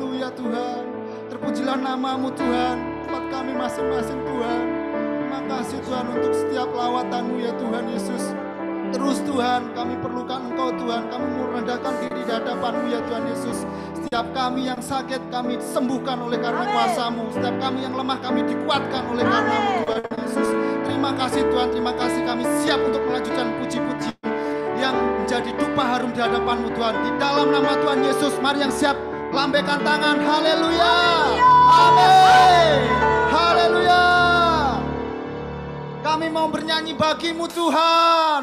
Haleluya Tuhan. Terpujilah namamu Tuhan, tempat kami masing-masing Tuhan. Terima kasih Tuhan untuk setiap lawatanmu ya Tuhan Yesus. Terus Tuhan, kami perlukan Engkau Tuhan. Kami merendahkan diri di hadapan-Mu ya Tuhan Yesus. Setiap kami yang sakit, kami sembuhkan oleh karena kuasa-Mu. Setiap kami yang lemah, kami dikuatkan oleh karena-Mu Tuhan Yesus. Terima kasih Tuhan, terima kasih. Kami siap untuk melanjutkan puji-puji yang menjadi dupa harum di hadapan-Mu Tuhan. Di dalam nama Tuhan Yesus, mari yang siap lambaikan tangan. Haleluya. Amin. Haleluya. Kami mau bernyanyi bagi-Mu Tuhan.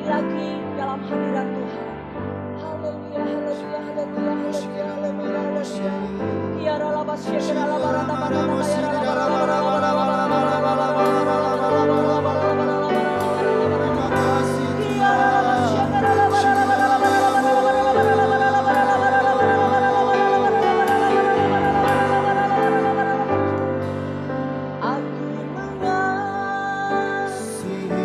lagi dalam hadirat Tuhan. Haleluya, haleluya, haleluya, haleluya, haleluya, haleluya. Ya ralaba syekera laba rata barata kaya ralaba ralaba ralaba ralaba ralaba ralaba ralaba ralaba ralaba ralaba Terima kasih ya ralaba syekera laba ralaba ralaba ralaba ralaba ralaba ralaba ralaba ralaba ralaba ralaba ralaba ralaba ralaba. Aku mengasihi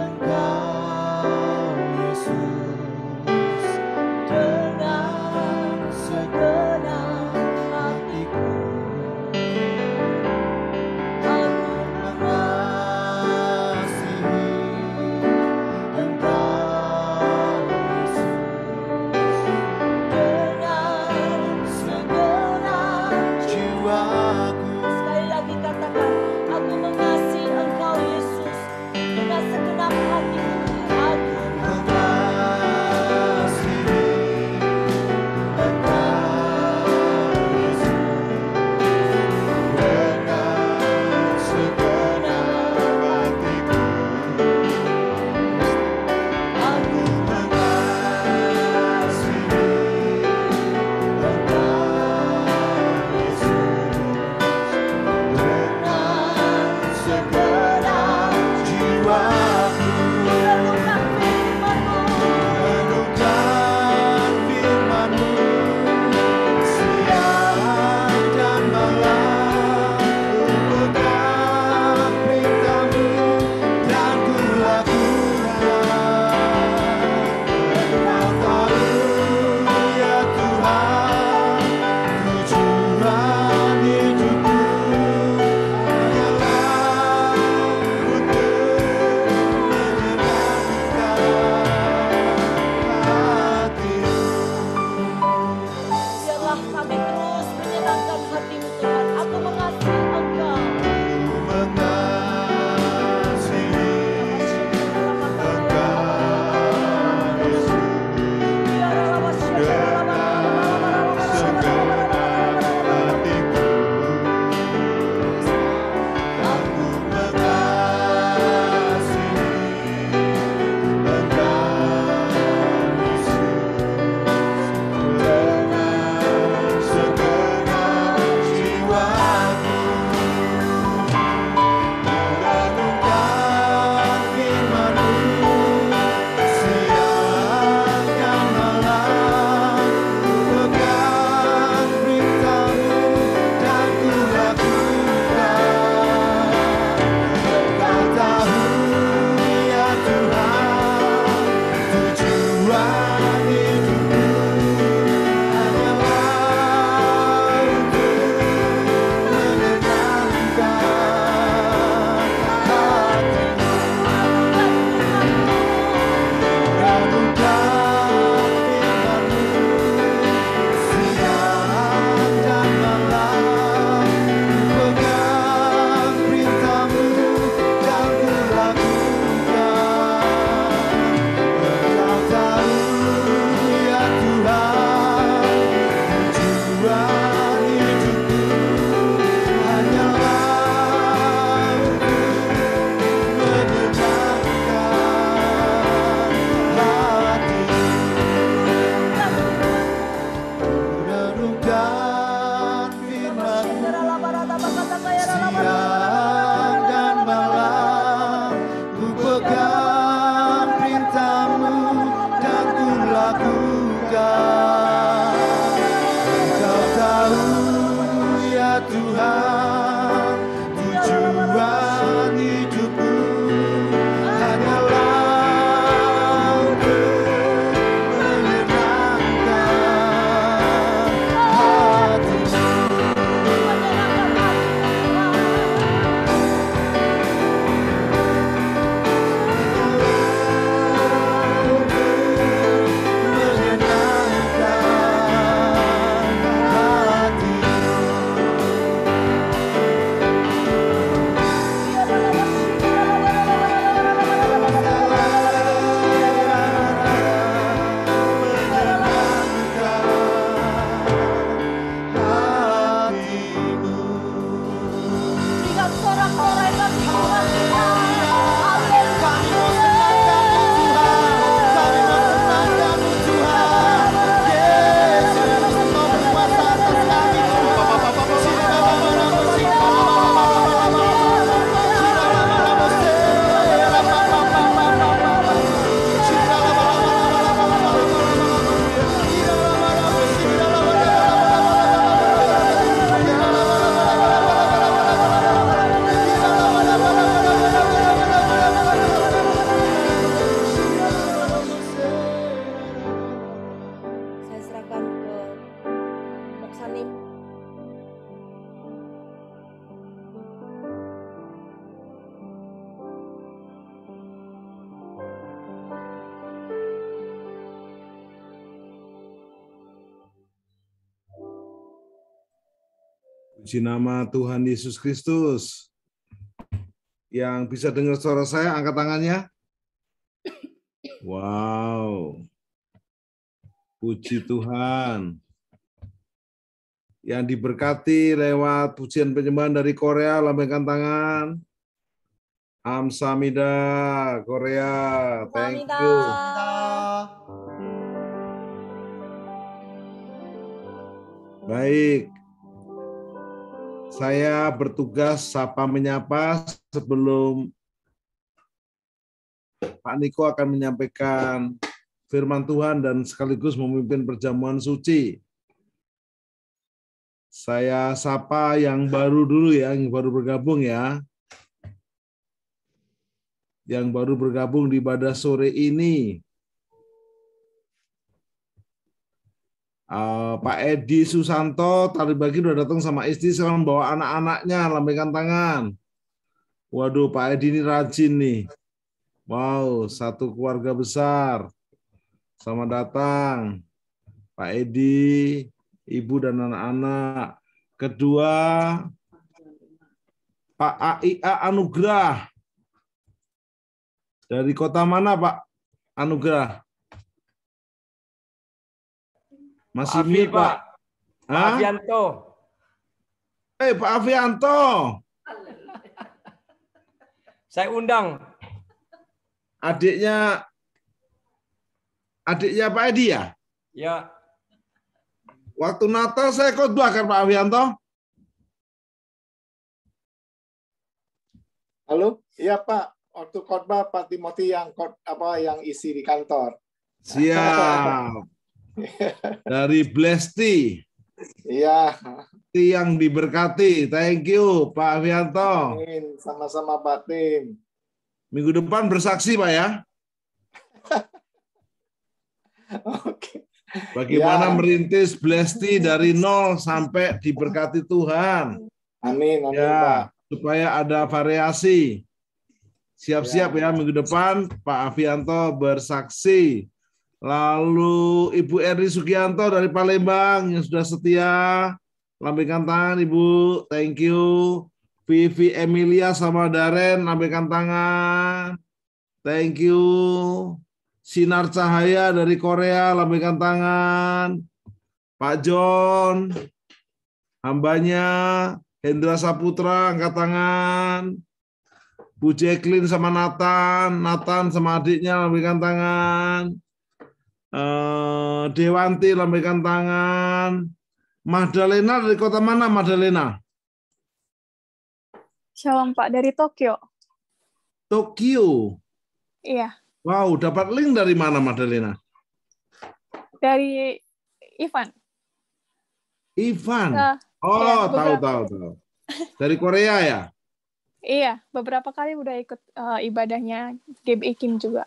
Engkau Yesus dengan segenap hatiku. Puji nama Tuhan Yesus Kristus. Yang bisa dengar suara saya, angkat tangannya. Wow. Puji Tuhan. Yang diberkati lewat pujian penyembahan dari Korea, lambaikan tangan. Amsamida, Korea. Thank you. Baik. Saya bertugas sapa menyapa sebelum Pak Niko akan menyampaikan firman Tuhan dan sekaligus memimpin perjamuan suci. Saya sapa yang baru dulu ya, yang baru bergabung ya. Yang baru bergabung di ibadah sore ini. Pak Edi Susanto tadi pagi udah datang sama istri, sekarang bawa anak-anaknya, lambaikan tangan. Waduh, Pak Edi ini rajin nih. Wow, satu keluarga besar. Selamat datang, Pak Edi, Ibu dan anak-anak. Kedua, Pak AIA Anugrah. Dari kota mana, Pak Anugrah? Masih mute, Pak. Pak Afianto. Pak Afianto. Saya undang. Adiknya Pak Edi ya? Ya. Waktu Natal saya khotbah kan Pak Afianto? Halo? Iya Pak. Waktu khotbah Pak Timothy yang isi di kantor. Siap. Dari Blesti. Iya. Yang diberkati. Thank you Pak Afianto. Amin. Sama-sama Pak Tim. Minggu depan bersaksi Pak ya. Oke. Bagaimana Ya. merintis Blesti dari nol sampai diberkati Tuhan. Amin, amin Ya, Pak. supaya ada variasi. Siap-siap ya minggu depan Pak Afianto bersaksi. Lalu Ibu Eri Sugianto dari Palembang yang sudah setia. Lambaikan tangan Ibu, thank you. Vivi Emilia sama Daren, lambaikan tangan. Thank you. Sinar Cahaya dari Korea, lambaikan tangan. Pak John, hambanya. Hendra Saputra, angkat tangan. Bu Jacqueline sama Nathan sama adiknya, lambaikan tangan. Dewanti, lambaikan tangan. Magdalena dari kota mana, Magdalena? Shalom Pak, dari Tokyo. Tokyo. Iya, Wow, dapat link dari mana, Magdalena? dari Ivan. Ivan. Nah, Oh, iya, tahu. beberapa. Dari Korea ya? Iya, beberapa kali udah ikut ibadahnya GBI Kim juga.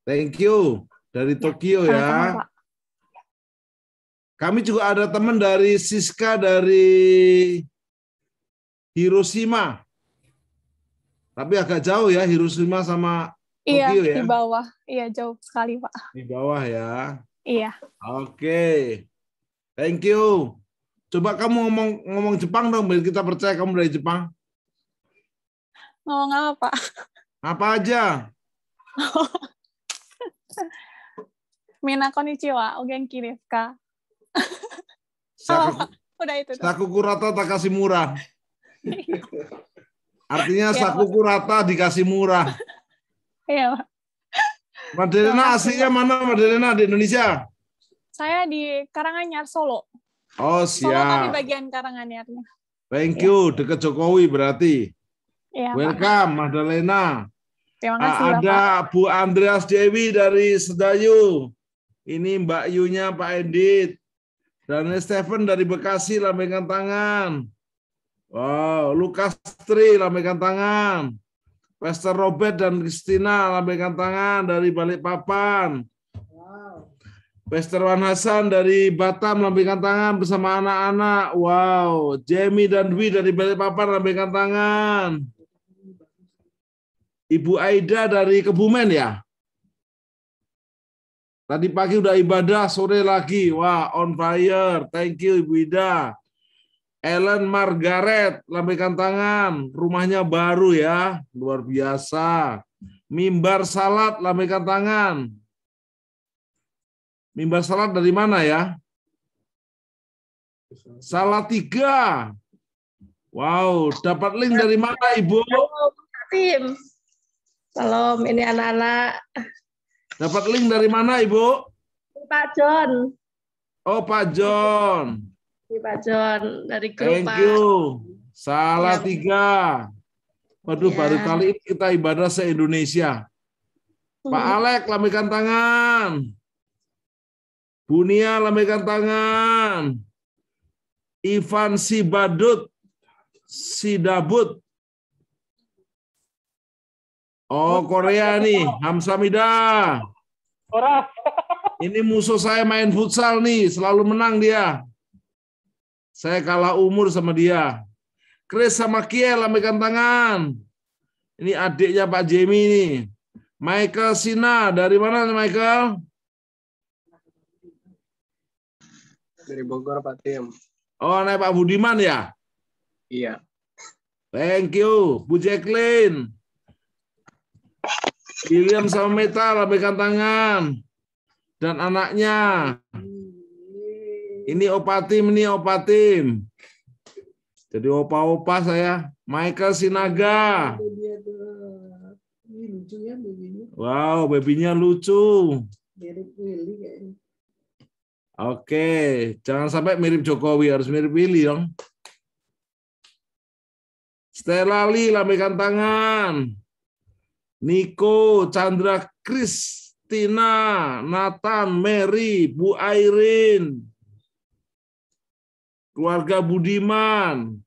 Thank you. Dari Tokyo Sama-sama, ya. Pak. Kami juga ada teman dari Siska dari Hiroshima. Tapi agak jauh ya, Hiroshima sama Iya, Tokyo ya. di bawah. Iya, jauh sekali, Pak. Di bawah ya. Iya. Oke. Thank you. Coba kamu ngomong Jepang dong, biar kita percaya kamu dari Jepang. Ngomong apa, Pak? Apa aja? Mina konnichiwa, o genki desu ka? Udah itu. Sakuku rata tak kasih murah. Artinya Iya, sakuku rata dikasih murah. Iya, Pak. Magdalena aslinya mana, Magdalena, di Indonesia? Saya di Karanganyar, Solo. Oh, Solo kami siap. bagian Karanganyarnya. Thank you, dekat Jokowi berarti. Iya, Pak. Welcome, Magdalena. Terima kasih, Bapak. Ada Bu Andreas Dewi dari Sedayu. Ini Mbak Yunya, Pak Edit. Dan Stephen dari Bekasi, lambaikan tangan. Wow, Lukas Tri, lambaikan tangan. Pastor Robert dan Christina, lambaikan tangan dari Balikpapan. Pastor Wan Hasan dari Batam, lambaikan tangan bersama anak-anak. Wow, Jamie dan Dwi dari Balikpapan, lambaikan tangan. Ibu Aida dari Kebumen ya? Tadi pagi udah ibadah, sore lagi. Wah, on fire. Thank you Ibu Ida. Ellen Margaret, lambaikan tangan. Rumahnya baru ya, luar biasa. Mimbar Salat, lambaikan tangan. Mimbar Salat dari mana ya? Salatiga. Wow, dapat link dari mana Ibu? Tim. Salam, ini anak-anak. Dapat link dari mana Ibu? Pak John. Oh, Pak John. Pak John dari grup. Thank you. Salatiga. Waduh, Ya. baru kali ini kita ibadah se-Indonesia. Pak Alek, lambaikan tangan. Bunia, lambaikan tangan. Ivan Sidabut. Oh, Korea nih. Hamsamida. Ini musuh saya main futsal nih. Selalu menang dia. Saya kalah umur sama dia. Chris sama Kiel, lambaikan tangan. Ini adiknya Pak Jamie nih. Michael Sina, dari mana Michael? Dari Bogor, Pak Tim. Oh, anak Pak Budiman ya? Iya. Thank you. Bu Jacqueline. William sama Meta, lambaikan tangan. Dan anaknya. Ini Opa Tim, ini Opa Tim. Jadi opa-opa saya. Michael Sinaga. Wow, babynya lucu. Oke, jangan sampai mirip Jokowi, harus mirip Willy dong. Stella Lee, lambaikan tangan. Niko, Chandra, Kristina, Nathan, Mary, Bu Airin, keluarga Budiman.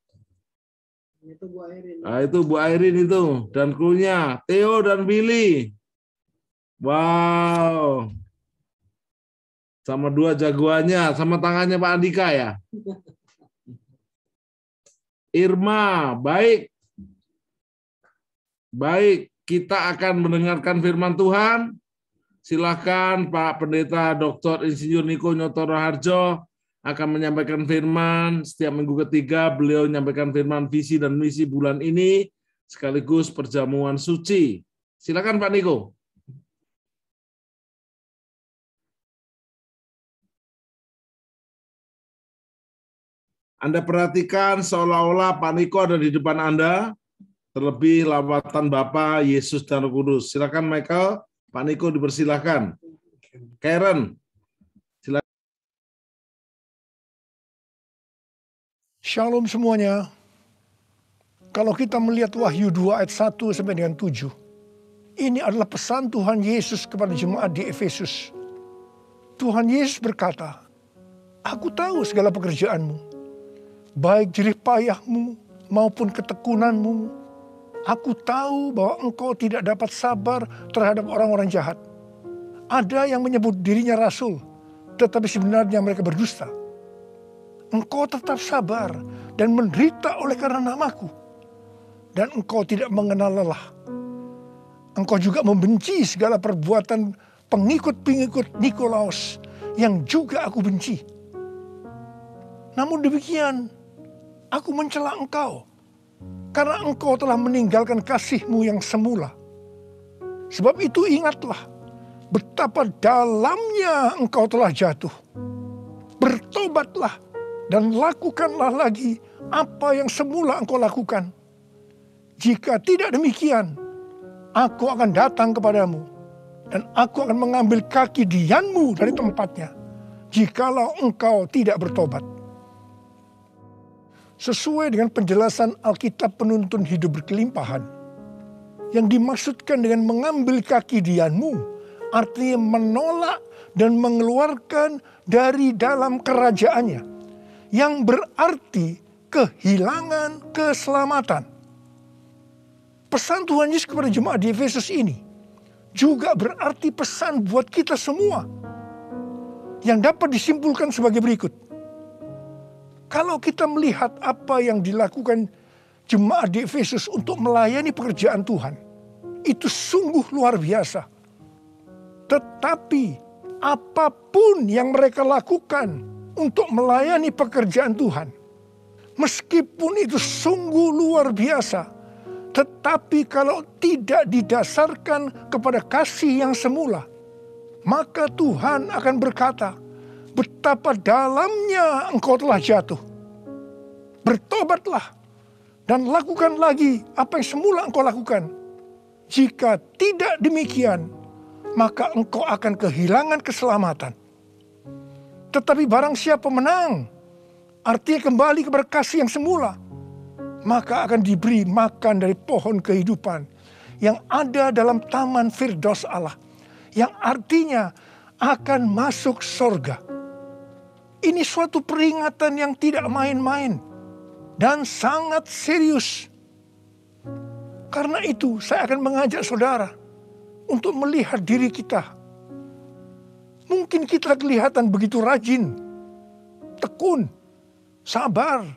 Nah, itu Bu Airin itu, dan krunya, Theo dan Billy. Wow. Sama dua jagoannya, sama tangannya Pak Andika ya. Irma, baik. Baik, kita akan mendengarkan firman Tuhan. Silakan Pak Pendeta Dr. Insinyur Niko Nyotoro Harjo akan menyampaikan firman. Setiap minggu ketiga beliau menyampaikan firman visi dan misi bulan ini sekaligus perjamuan suci. Silakan Pak Niko. Anda perhatikan seolah-olah Pak Niko ada di depan Anda, terlebih lawatan Bapa, Yesus, dan Roh Kudus. Silakan Michael, Pak Niko dipersilakan. Karen, silakan. Shalom semuanya. Kalau kita melihat Wahyu 2 ayat 1 sampai dengan 7, ini adalah pesan Tuhan Yesus kepada jemaat di Efesus. Tuhan Yesus berkata, "Aku tahu segala pekerjaanmu, baik jerih payahmu maupun ketekunanmu. Aku tahu bahwa engkau tidak dapat sabar terhadap orang-orang jahat. Ada yang menyebut dirinya rasul, tetapi sebenarnya mereka berdusta. Engkau tetap sabar dan menderita oleh karena namaku. Dan engkau tidak mengenal lelah. Engkau juga membenci segala perbuatan pengikut-pengikut Nikolaus yang juga aku benci. Namun demikian, aku mencela engkau, karena engkau telah meninggalkan kasih-Mu yang semula. Sebab itu ingatlah, betapa dalamnya engkau telah jatuh. Bertobatlah dan lakukanlah lagi apa yang semula engkau lakukan. Jika tidak demikian, aku akan datang kepadamu, dan aku akan mengambil kaki dianmu dari tempatnya, jikalau engkau tidak bertobat." Sesuai dengan penjelasan Alkitab penuntun hidup berkelimpahan, yang dimaksudkan dengan mengambil kaki dianmu, artinya menolak dan mengeluarkan dari dalam kerajaannya, yang berarti kehilangan keselamatan. Pesan Tuhan Yesus kepada jemaat di Efesus ini juga berarti pesan buat kita semua, yang dapat disimpulkan sebagai berikut. Kalau kita melihat apa yang dilakukan jemaat di Efesus untuk melayani pekerjaan Tuhan, itu sungguh luar biasa. Tetapi apapun yang mereka lakukan untuk melayani pekerjaan Tuhan, meskipun itu sungguh luar biasa, tetapi kalau tidak didasarkan kepada kasih yang semula, maka Tuhan akan berkata, betapa dalamnya engkau telah jatuh. Bertobatlah dan lakukan lagi apa yang semula engkau lakukan. Jika tidak demikian, maka engkau akan kehilangan keselamatan. Tetapi barang siapa menang, artinya kembali kepada kasih yang semula, maka akan diberi makan dari pohon kehidupan yang ada dalam taman Firdaus Allah, yang artinya akan masuk surga. Ini suatu peringatan yang tidak main-main dan sangat serius. Karena itu saya akan mengajak saudara untuk melihat diri kita. Mungkin kita kelihatan begitu rajin, tekun, sabar,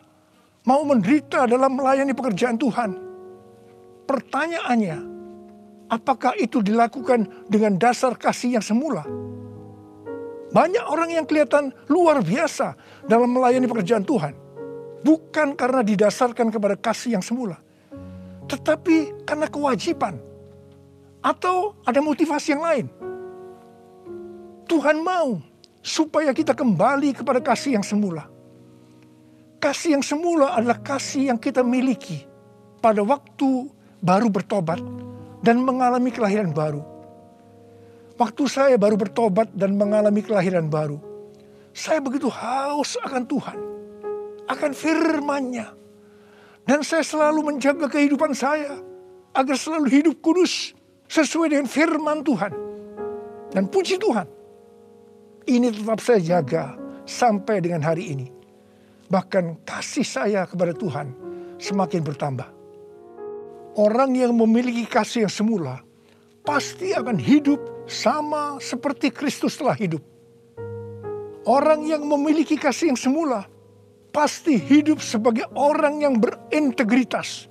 mau menderita dalam melayani pekerjaan Tuhan. Pertanyaannya, apakah itu dilakukan dengan dasar kasih yang semula? Banyak orang yang kelihatan luar biasa dalam melayani pekerjaan Tuhan. Bukan karena didasarkan kepada kasih yang semula, tetapi karena kewajiban. Atau ada motivasi yang lain. Tuhan mau supaya kita kembali kepada kasih yang semula. Kasih yang semula adalah kasih yang kita miliki pada waktu baru bertobat dan mengalami kelahiran baru. Waktu saya baru bertobat dan mengalami kelahiran baru, saya begitu haus akan Tuhan, akan firman-Nya. Dan saya selalu menjaga kehidupan saya agar selalu hidup kudus sesuai dengan firman Tuhan. Dan puji Tuhan, ini tetap saya jaga sampai dengan hari ini. Bahkan kasih saya kepada Tuhan semakin bertambah. Orang yang memiliki kasih yang semula pasti akan hidup sama seperti Kristus telah hidup. Orang yang memiliki kasih yang semula pasti hidup sebagai orang yang berintegritas.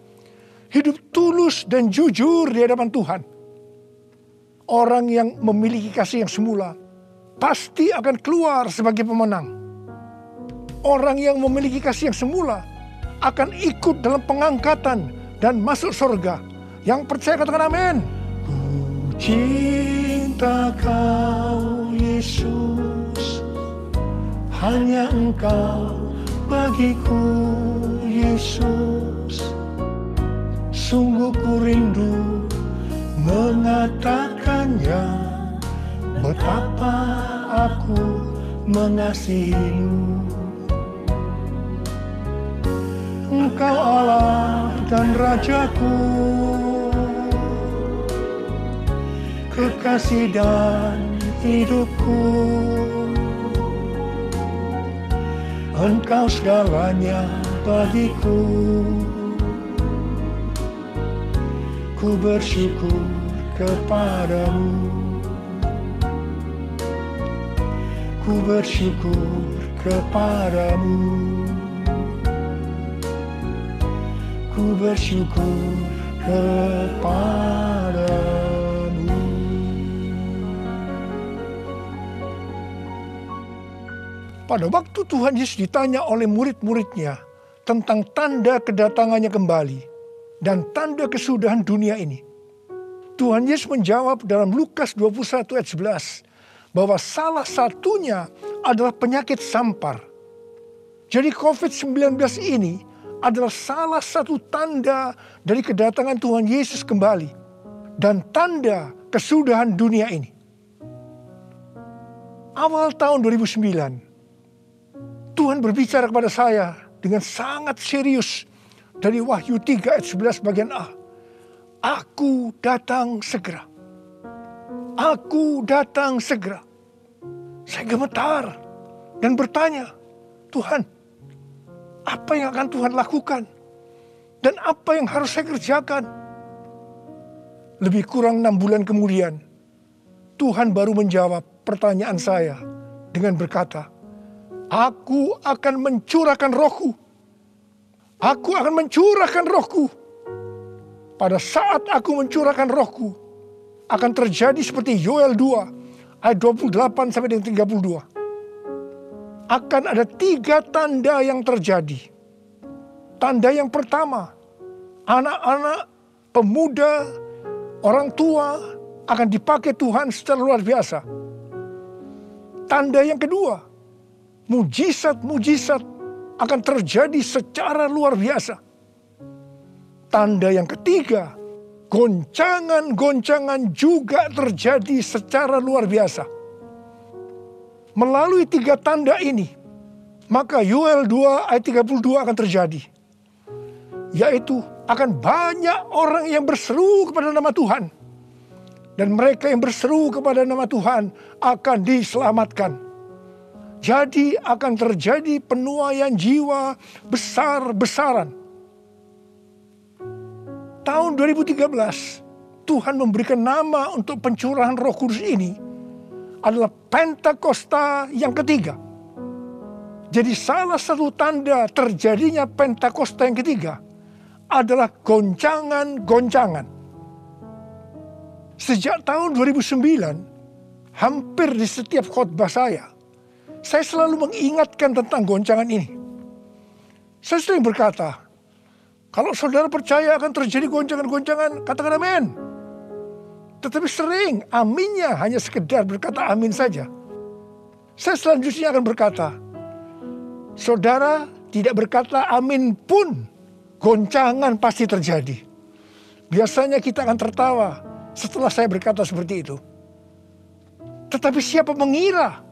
Hidup tulus dan jujur di hadapan Tuhan. Orang yang memiliki kasih yang semula pasti akan keluar sebagai pemenang. Orang yang memiliki kasih yang semula akan ikut dalam pengangkatan dan masuk surga. Yang percaya katakan amin. Ku cinta Kau Yesus, hanya Engkau bagiku Yesus. Sungguh ku rindu mengatakannya, betapa aku mengasihimu. Engkau Allah dan Rajaku, kekasih dan hidupku. Engkau segalanya bagiku. Ku bersyukur kepadamu. Ku bersyukur kepadamu. Ku bersyukur kepadamu. Pada waktu Tuhan Yesus ditanya oleh murid-muridnya tentang tanda kedatangannya kembali dan tanda kesudahan dunia ini, Tuhan Yesus menjawab dalam Lukas 21 ayat 11 bahwa salah satunya adalah penyakit sampar. Jadi COVID-19 ini adalah salah satu tanda dari kedatangan Tuhan Yesus kembali dan tanda kesudahan dunia ini. Awal tahun 2009, Tuhan berbicara kepada saya dengan sangat serius dari Wahyu 3 ayat 11 bagian A. Aku datang segera. Aku datang segera. Saya gemetar dan bertanya, Tuhan, apa yang akan Tuhan lakukan? Dan apa yang harus saya kerjakan? Lebih kurang 6 bulan kemudian, Tuhan baru menjawab pertanyaan saya dengan berkata, Aku akan mencurahkan rohku. Aku akan mencurahkan rohku. Pada saat aku mencurahkan rohku, akan terjadi seperti Yoel 2 ayat 28 sampai dengan 32. Akan ada 3 tanda yang terjadi. Tanda yang pertama, anak-anak, pemuda, orang tua akan dipakai Tuhan secara luar biasa. Tanda yang kedua, mujizat-mujizat akan terjadi secara luar biasa. Tanda yang ketiga, goncangan-goncangan juga terjadi secara luar biasa. Melalui 3 tanda ini, maka Yoel 2 ayat 32 akan terjadi. Yaitu akan banyak orang yang berseru kepada nama Tuhan. Dan mereka yang berseru kepada nama Tuhan akan diselamatkan. Jadi akan terjadi penuaian jiwa besar-besaran. Tahun 2013, Tuhan memberikan nama untuk pencurahan Roh Kudus ini adalah Pentakosta yang ketiga. Jadi salah satu tanda terjadinya Pentakosta yang ketiga adalah goncangan-goncangan. Sejak tahun 2009, hampir di setiap khotbah saya selalu mengingatkan tentang goncangan ini. Saya sering berkata, kalau saudara percaya akan terjadi goncangan-goncangan, katakan amin. Tetapi sering aminnya hanya sekedar berkata amin saja. Saya selanjutnya akan berkata, saudara tidak berkata amin pun, goncangan pasti terjadi. Biasanya kita akan tertawa setelah saya berkata seperti itu. Tetapi siapa mengira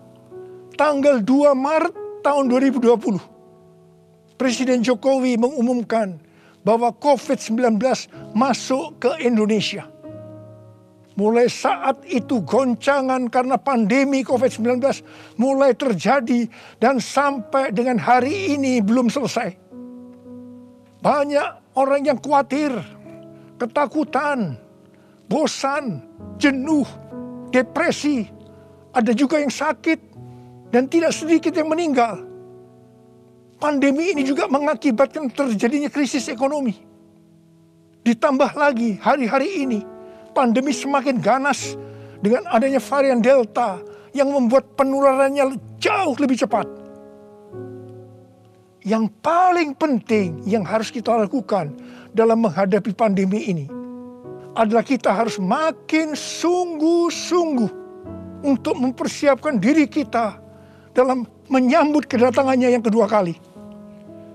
tanggal 2 Maret tahun 2020, Presiden Jokowi mengumumkan bahwa COVID-19 masuk ke Indonesia. Mulai saat itu goncangan karena pandemi COVID-19 mulai terjadi dan sampai dengan hari ini belum selesai. Banyak orang yang khawatir, ketakutan, bosan, jenuh, depresi. Ada juga yang sakit dan tidak sedikit yang meninggal. Pandemi ini juga mengakibatkan terjadinya krisis ekonomi. Ditambah lagi hari-hari ini pandemi semakin ganas dengan adanya varian Delta yang membuat penularannya jauh lebih cepat. Yang paling penting yang harus kita lakukan dalam menghadapi pandemi ini adalah kita harus makin sungguh-sungguh untuk mempersiapkan diri kita dalam menyambut kedatangannya yang kedua kali.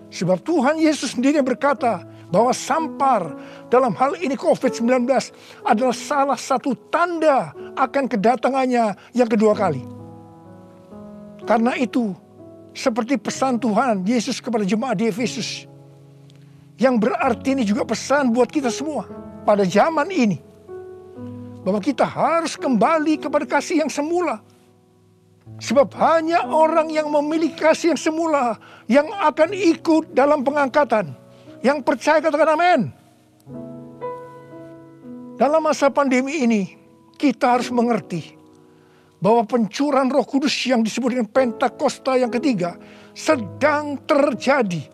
Sebab Tuhan Yesus sendiri berkata bahwa sampar dalam hal ini COVID-19 adalah salah satu tanda akan kedatangannya yang kedua kali. Karena itu, seperti pesan Tuhan Yesus kepada jemaat di Efesus, yang berarti ini juga pesan buat kita semua pada zaman ini, bahwa kita harus kembali kepada kasih yang semula. Sebab hanya orang yang memiliki kasih yang semula yang akan ikut dalam pengangkatan. Yang percaya katakan amin. Dalam masa pandemi ini, kita harus mengerti bahwa pencurahan Roh Kudus yang disebut dengan Pentakosta yang ketiga sedang terjadi.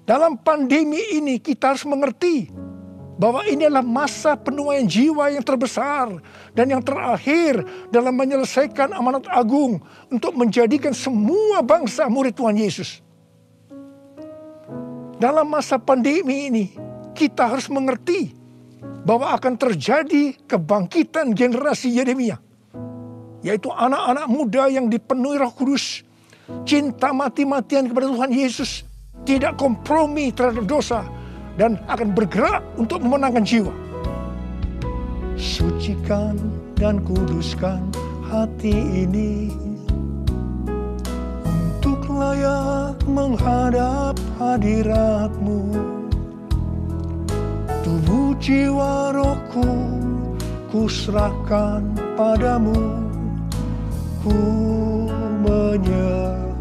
Dalam pandemi ini kita harus mengerti bahwa ini adalah masa penuaian jiwa yang terbesar dan yang terakhir dalam menyelesaikan amanat agung untuk menjadikan semua bangsa murid Tuhan Yesus. Dalam masa pandemi ini, kita harus mengerti bahwa akan terjadi kebangkitan generasi Yeremia, yaitu anak-anak muda yang dipenuhi Roh Kudus, cinta mati-matian kepada Tuhan Yesus, tidak kompromi terhadap dosa, dan akan bergerak untuk memenangkan jiwa. Sucikan dan kuduskan hati ini untuk layak menghadap hadirat-Mu. Tubuh jiwa rohku kuserahkan padamu, ku menyembah-Mu.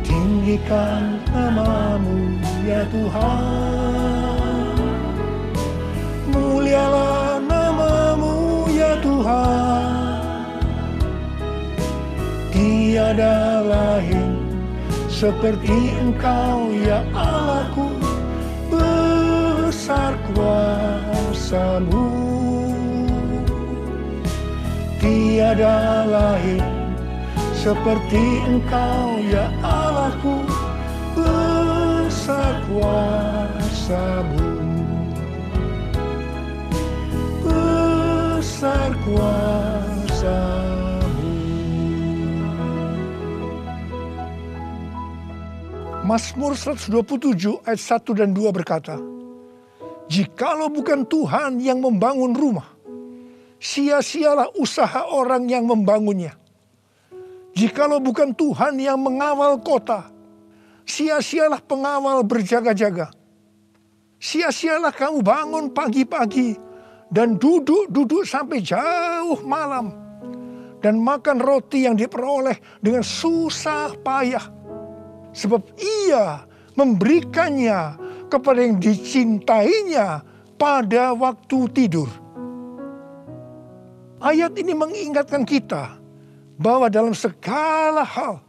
Tinggikan nama-Mu ya Tuhan, mulialah nama-Mu ya Tuhan. Tiada lain seperti Engkau ya Allahku, besar kuasa-Mu. Tiada lain seperti Engkau ya Allahku, besar kuasa-Mu, besar kuasa-Mu. Mazmur 127 ayat 1 dan 2 berkata, jikalau bukan Tuhan yang membangun rumah, sia-sialah usaha orang yang membangunnya. Jikalau bukan Tuhan yang mengawal kota, sia-sialah pengawal berjaga-jaga. Sia-sialah kamu bangun pagi-pagi dan duduk-duduk sampai jauh malam, dan makan roti yang diperoleh dengan susah payah. Sebab Ia memberikannya kepada yang dicintainya pada waktu tidur. Ayat ini mengingatkan kita bahwa dalam segala hal,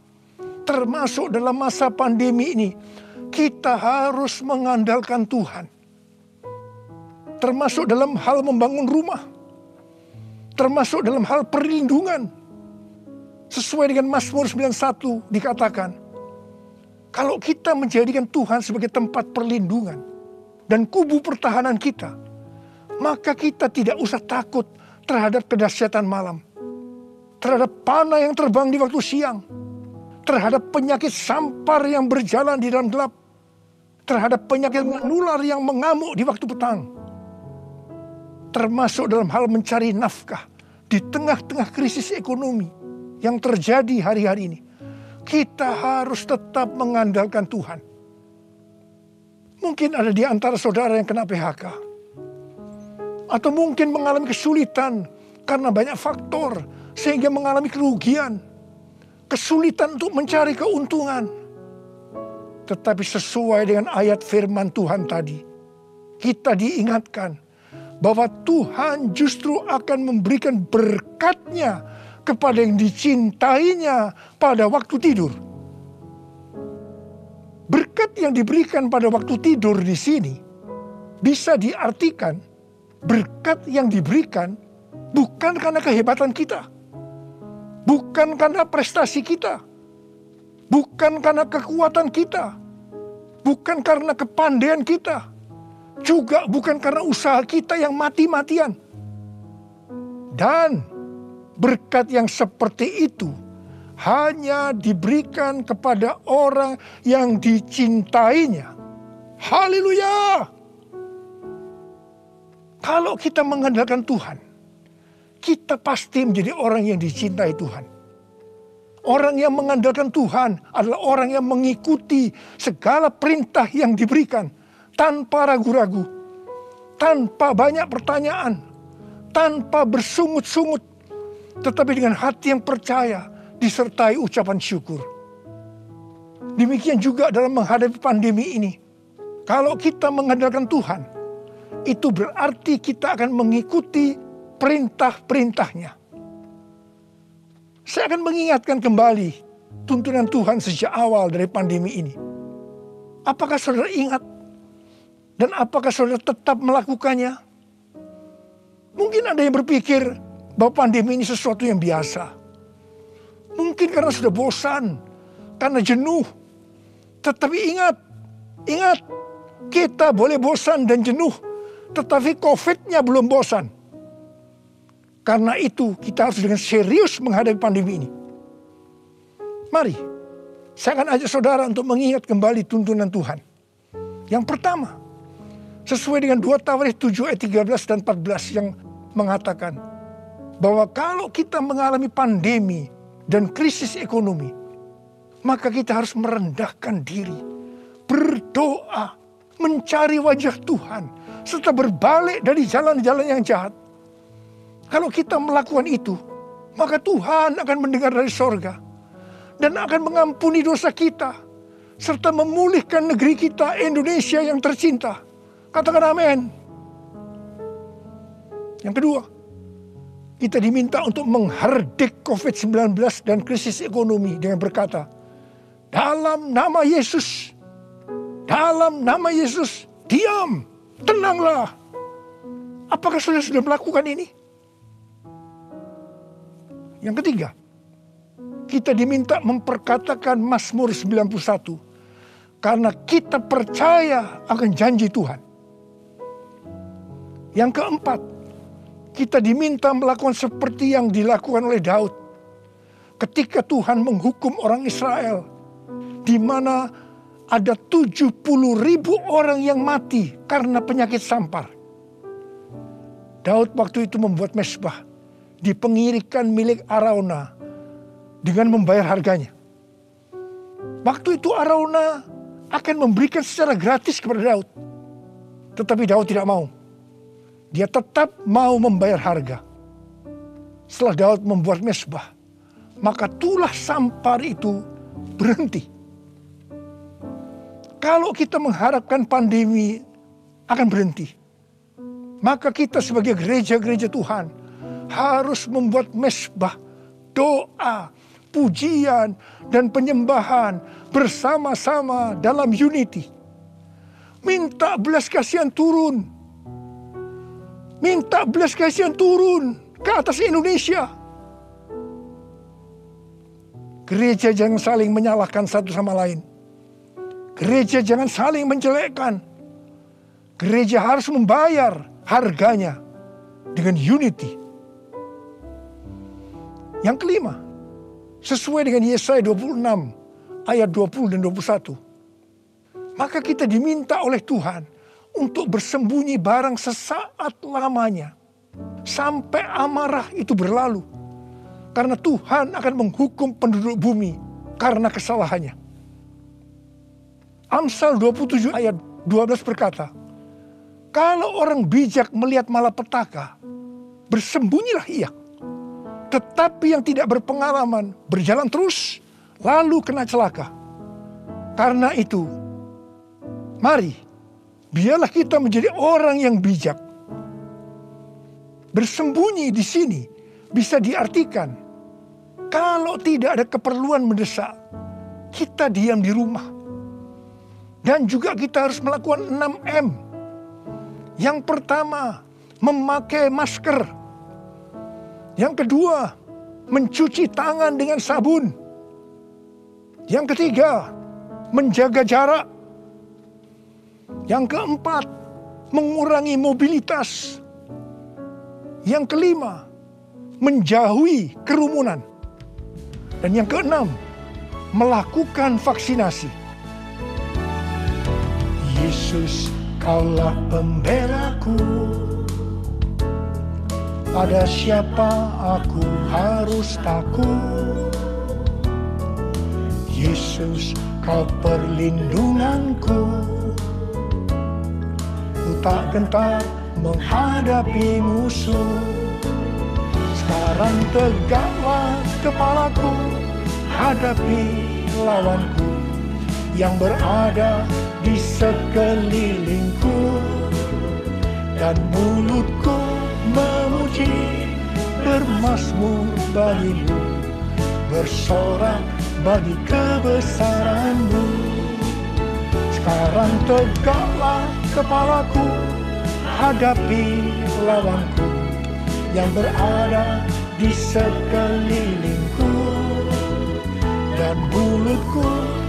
termasuk dalam masa pandemi ini, kita harus mengandalkan Tuhan. Termasuk dalam hal membangun rumah, termasuk dalam hal perlindungan. Sesuai dengan Mazmur 91 dikatakan, kalau kita menjadikan Tuhan sebagai tempat perlindungan dan kubu pertahanan kita, maka kita tidak usah takut terhadap kedahsyatan malam, terhadap panah yang terbang di waktu siang, terhadap penyakit sampar yang berjalan di dalam gelap, terhadap penyakit menular yang mengamuk di waktu petang, termasuk dalam hal mencari nafkah di tengah-tengah krisis ekonomi yang terjadi hari-hari ini. Kita harus tetap mengandalkan Tuhan. Mungkin ada di antara saudara yang kena PHK, atau mungkin mengalami kesulitan karena banyak faktor sehingga mengalami kerugian, kesulitan untuk mencari keuntungan. Tetapi sesuai dengan ayat firman Tuhan tadi, kita diingatkan bahwa Tuhan justru akan memberikan berkat-Nya kepada yang dicintainya pada waktu tidur. Berkat yang diberikan pada waktu tidur di sini bisa diartikan berkat yang diberikan bukan karena kehebatan kita, bukan karena prestasi kita, bukan karena kekuatan kita, bukan karena kepandaian kita, juga bukan karena usaha kita yang mati-matian. Dan berkat yang seperti itu hanya diberikan kepada orang yang dicintainya. Haleluya! Kalau kita mengandalkan Tuhan, kita pasti menjadi orang yang dicintai Tuhan. Orang yang mengandalkan Tuhan adalah orang yang mengikuti segala perintah yang diberikan tanpa ragu-ragu, tanpa banyak pertanyaan, tanpa bersungut-sungut, tetapi dengan hati yang percaya disertai ucapan syukur. Demikian juga dalam menghadapi pandemi ini. Kalau kita mengandalkan Tuhan, itu berarti kita akan mengikuti perintah-perintahnya. Saya akan mengingatkan kembali tuntunan Tuhan sejak awal dari pandemi ini. Apakah saudara ingat? Dan apakah saudara tetap melakukannya? Mungkin ada yang berpikir bahwa pandemi ini sesuatu yang biasa. Mungkin karena sudah bosan, karena jenuh. Tetapi ingat, kita boleh bosan dan jenuh, tetapi COVID-nya belum bosan. Karena itu kita harus dengan serius menghadapi pandemi ini. Mari, saya akan ajak saudara untuk mengingat kembali tuntunan Tuhan. Yang pertama, sesuai dengan 2 Tawarikh 7 ayat 13 dan 14 yang mengatakan bahwa kalau kita mengalami pandemi dan krisis ekonomi, maka kita harus merendahkan diri, berdoa, mencari wajah Tuhan, serta berbalik dari jalan-jalan yang jahat. Kalau kita melakukan itu, maka Tuhan akan mendengar dari sorga dan akan mengampuni dosa kita, serta memulihkan negeri kita Indonesia yang tercinta. Katakan amin. Yang kedua, kita diminta untuk menghardik COVID-19 dan krisis ekonomi dengan berkata, dalam nama Yesus, diam, tenanglah. Apakah saudara sudah melakukan ini? Yang ketiga, kita diminta memperkatakan Mazmur 91. Karena kita percaya akan janji Tuhan. Yang keempat, kita diminta melakukan seperti yang dilakukan oleh Daud. Ketika Tuhan menghukum orang Israel, di mana ada 70.000 orang yang mati karena penyakit sampar. Daud waktu itu membuat mezbah di pengirikan milik Arauna dengan membayar harganya. Waktu itu Arauna akan memberikan secara gratis kepada Daud. Tetapi Daud tidak mau. Dia tetap mau membayar harga. Setelah Daud membuat mezbah, maka tulah sampar itu berhenti. Kalau kita mengharapkan pandemi akan berhenti, maka kita sebagai gereja-gereja Tuhan harus membuat mezbah, doa, pujian, dan penyembahan bersama-sama dalam unity. Minta belas kasihan turun. Minta belas kasihan turun ke atas Indonesia. Gereja jangan saling menyalahkan satu sama lain. Gereja jangan saling menjelekkan. Gereja harus membayar harganya dengan unity. Yang kelima, sesuai dengan Yesaya 26 ayat 20 dan 21. Maka kita diminta oleh Tuhan untuk bersembunyi barang sesaat lamanya. Sampai amarah itu berlalu. Karena Tuhan akan menghukum penduduk bumi karena kesalahannya. Amsal 27 ayat 12 berkata, kalau orang bijak melihat malapetaka, bersembunyilah ia. Tetapi yang tidak berpengalaman berjalan terus, lalu kena celaka. Karena itu, mari, biarlah kita menjadi orang yang bijak. Bersembunyi di sini bisa diartikan, kalau tidak ada keperluan mendesak, kita diam di rumah. Dan juga kita harus melakukan 6M. Yang pertama, memakai masker. Yang kedua, mencuci tangan dengan sabun. Yang ketiga, menjaga jarak. Yang keempat, mengurangi mobilitas. Yang kelima, menjauhi kerumunan. Dan yang keenam, melakukan vaksinasi. Yesus, Kaulah pembelaku. Pada siapa aku harus takut? Yesus, Kau perlindunganku. Ku tak gentar menghadapi musuh. Sekarang tegaklah kepalaku, hadapi lawanku yang berada di sekelilingku, dan mulutku memuji, bermazmur bagimu, bersorak bagi kebesaran-Mu. Sekarang tegaklah kepalaku, hadapi lawanku yang berada di sekelilingku, dan mulutku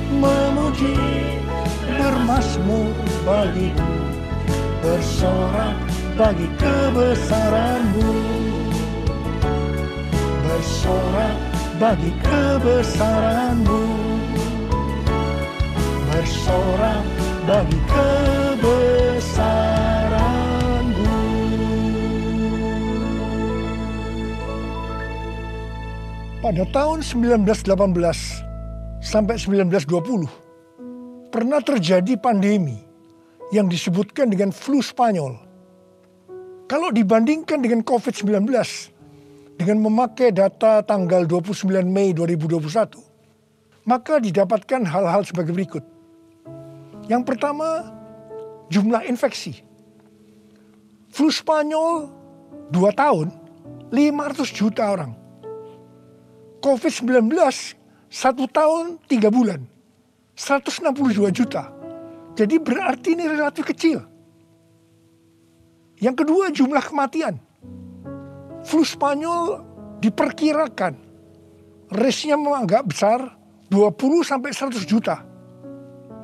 memuji, bermazmur bagimu, bersorak bagi kebesaran-Mu, bersorak bagi kebesaran-Mu, bersorak bagi kebesaran-Mu. Pada tahun 1918 sampai 1920, pernah terjadi pandemi yang disebutkan dengan flu Spanyol. Kalau dibandingkan dengan COVID-19, dengan memakai data tanggal 29 Mei 2021, maka didapatkan hal-hal sebagai berikut. Yang pertama, jumlah infeksi. Flu Spanyol 2 tahun, 500 juta orang. COVID-19 1 tahun 3 bulan, 162 juta. Jadi berarti ini relatif kecil. Yang kedua, jumlah kematian. Flu Spanyol diperkirakan Risknya memang agak besar, 20 sampai 100 juta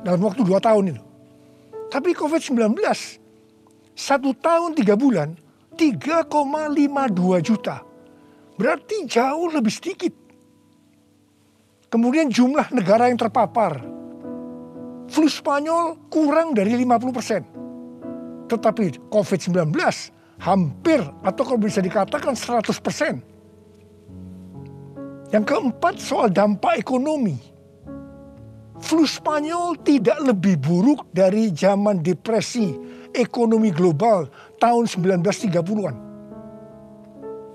dalam waktu 2 tahun itu. Tapi COVID-19, 1 tahun 3 bulan, 3,52 juta. Berarti jauh lebih sedikit. Kemudian jumlah negara yang terpapar. Flu Spanyol kurang dari 50%. Tetapi COVID-19 hampir atau kalau bisa dikatakan 100%. Yang keempat soal dampak ekonomi. Flu Spanyol tidak lebih buruk dari zaman depresi ekonomi global tahun 1930-an.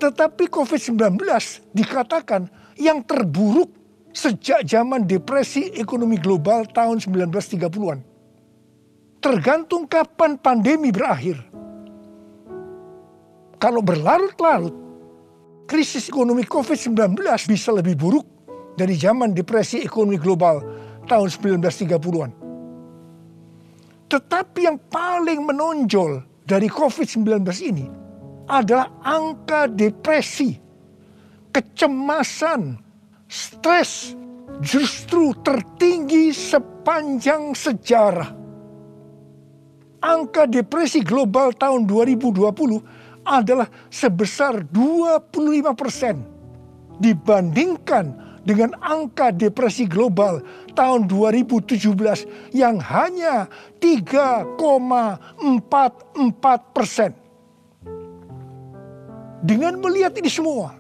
Tetapi COVID-19 dikatakan yang terburuk sejak zaman depresi ekonomi global tahun 1930-an. Tergantung kapan pandemi berakhir. Kalau berlarut-larut, krisis ekonomi COVID-19 bisa lebih buruk dari zaman depresi ekonomi global tahun 1930-an. Tetapi yang paling menonjol dari COVID-19 ini adalah angka depresi, kecemasan, stres justru tertinggi sepanjang sejarah. Angka depresi global tahun 2020 adalah sebesar 25% dibandingkan dengan angka depresi global tahun 2017 yang hanya 3,44%. Dengan melihat ini semua,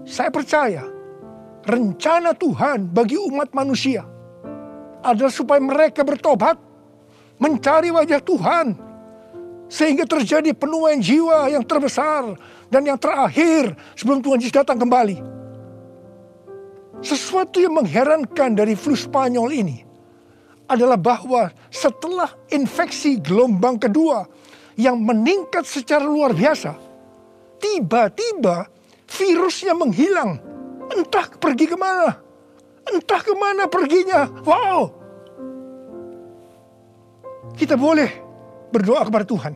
saya percaya rencana Tuhan bagi umat manusia adalah supaya mereka bertobat, mencari wajah Tuhan, sehingga terjadi penuaian jiwa yang terbesar dan yang terakhir sebelum Tuhan Yesus datang kembali. Sesuatu yang mengherankan dari flu Spanyol ini adalah bahwa setelah infeksi gelombang kedua yang meningkat secara luar biasa, tiba-tiba virusnya menghilang. Entah pergi kemana. Entah kemana perginya. Wow. Kita boleh berdoa kepada Tuhan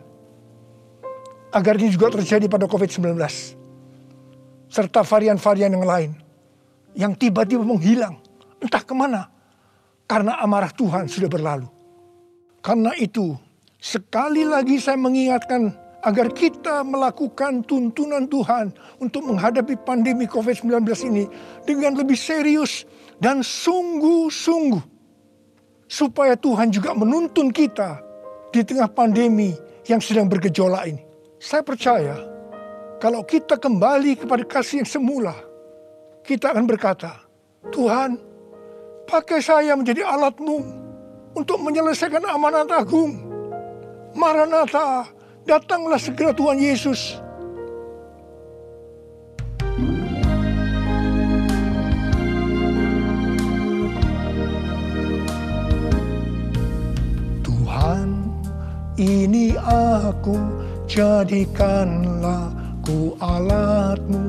agar ini juga terjadi pada COVID-19 serta varian-varian yang lain yang tiba-tiba menghilang entah kemana karena amarah Tuhan sudah berlalu. Karena itu sekali lagi saya mengingatkan agar kita melakukan tuntunan Tuhan untuk menghadapi pandemi COVID-19 ini dengan lebih serius dan sungguh-sungguh. Supaya Tuhan juga menuntun kita di tengah pandemi yang sedang bergejolak ini. Saya percaya kalau kita kembali kepada kasih yang semula, kita akan berkata, Tuhan, pakai saya menjadi alat-Mu untuk menyelesaikan amanat agung. Maranatha, datanglah segera Tuhan Yesus. Tuhan, ini aku, jadikanlah ku alat-Mu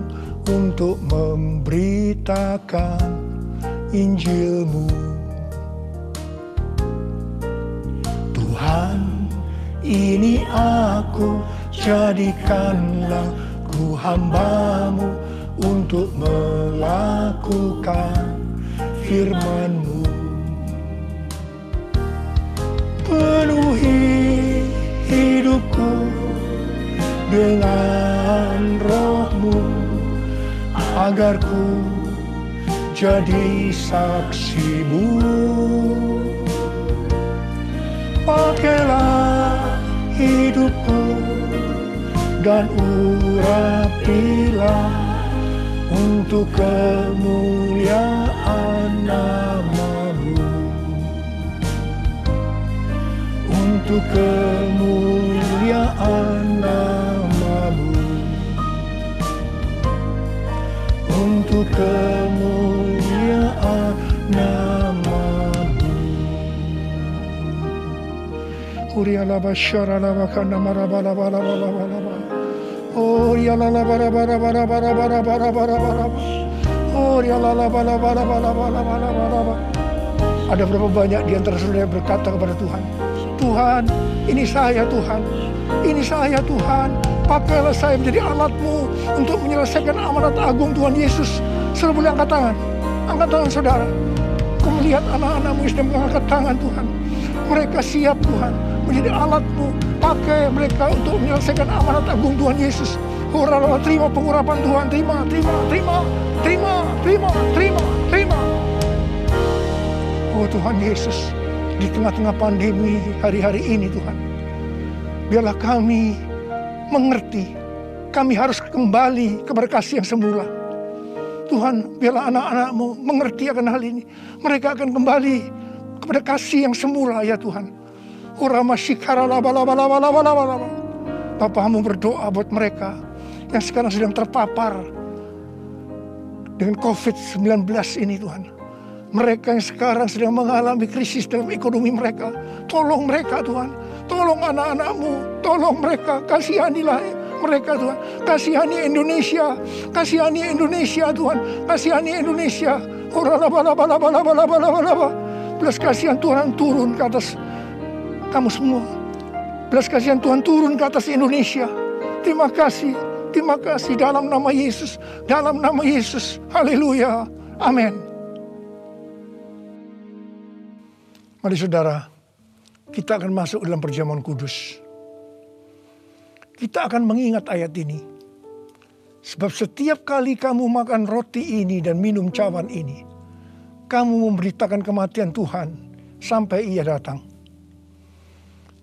untuk memberitakan Injil-Mu. Tuhan, ini aku, jadikanlah ku hamba-Mu untuk melakukan firman-Mu. Penuhi hidupku dengan roh-Mu, agar ku jadi saksi-Mu. Pakailah hidupku dan urapilah untuk kemuliaan nama-Mu. Untuk kemuliaan nama-Mu. Untuk kemuliaan nama-Mu. Urialaba syaralaba kana marabalaba laba. Oh ya la la bara bara bara bara bara bara bara bara. Oh ya la la bara bara bara bara bara. Ada berapa banyak di antara saudara yang berkata kepada Tuhan, Tuhan, ini saya Tuhan, ini saya Tuhan, pakailah saya menjadi alat-Mu untuk menyelesaikan amanat agung Tuhan Yesus. Saudara boleh angkat tangan. Angkat tangan saudara. Kau melihat anak-anakmu yang sedang mengangkat tangan Tuhan. Mereka siap Tuhan menjadi alat-Mu. Pakai mereka untuk menyelesaikan amanat agung Tuhan Yesus. Terima pengurapan Tuhan. Terima. Oh Tuhan Yesus, di tengah-tengah pandemi hari-hari ini Tuhan, biarlah kami mengerti, kami harus kembali kepada kasih yang semula. Tuhan, biarlah anak-anak-Mu mengerti akan hal ini. Mereka akan kembali kepada kasih yang semula ya Tuhan. Bapamu berdoa buat mereka yang sekarang sedang terpapar dengan COVID-19 ini Tuhan. Mereka yang sekarang sedang mengalami krisis dalam ekonomi mereka. Tolong mereka Tuhan. Tolong anak-anak-Mu. Tolong mereka. Kasihanilah mereka Tuhan. Kasihani Indonesia. Kasihani Indonesia Tuhan. Kasihani Indonesia. Belas kasihan Tuhan turun ke atas kamu semua. Belas kasihan Tuhan turun ke atas Indonesia. Terima kasih. Terima kasih dalam nama Yesus. Dalam nama Yesus. Haleluya. Amin. Mari saudara, kita akan masuk dalam perjamuan kudus. Kita akan mengingat ayat ini. Sebab setiap kali kamu makan roti ini dan minum cawan ini, kamu memberitakan kematian Tuhan sampai Ia datang.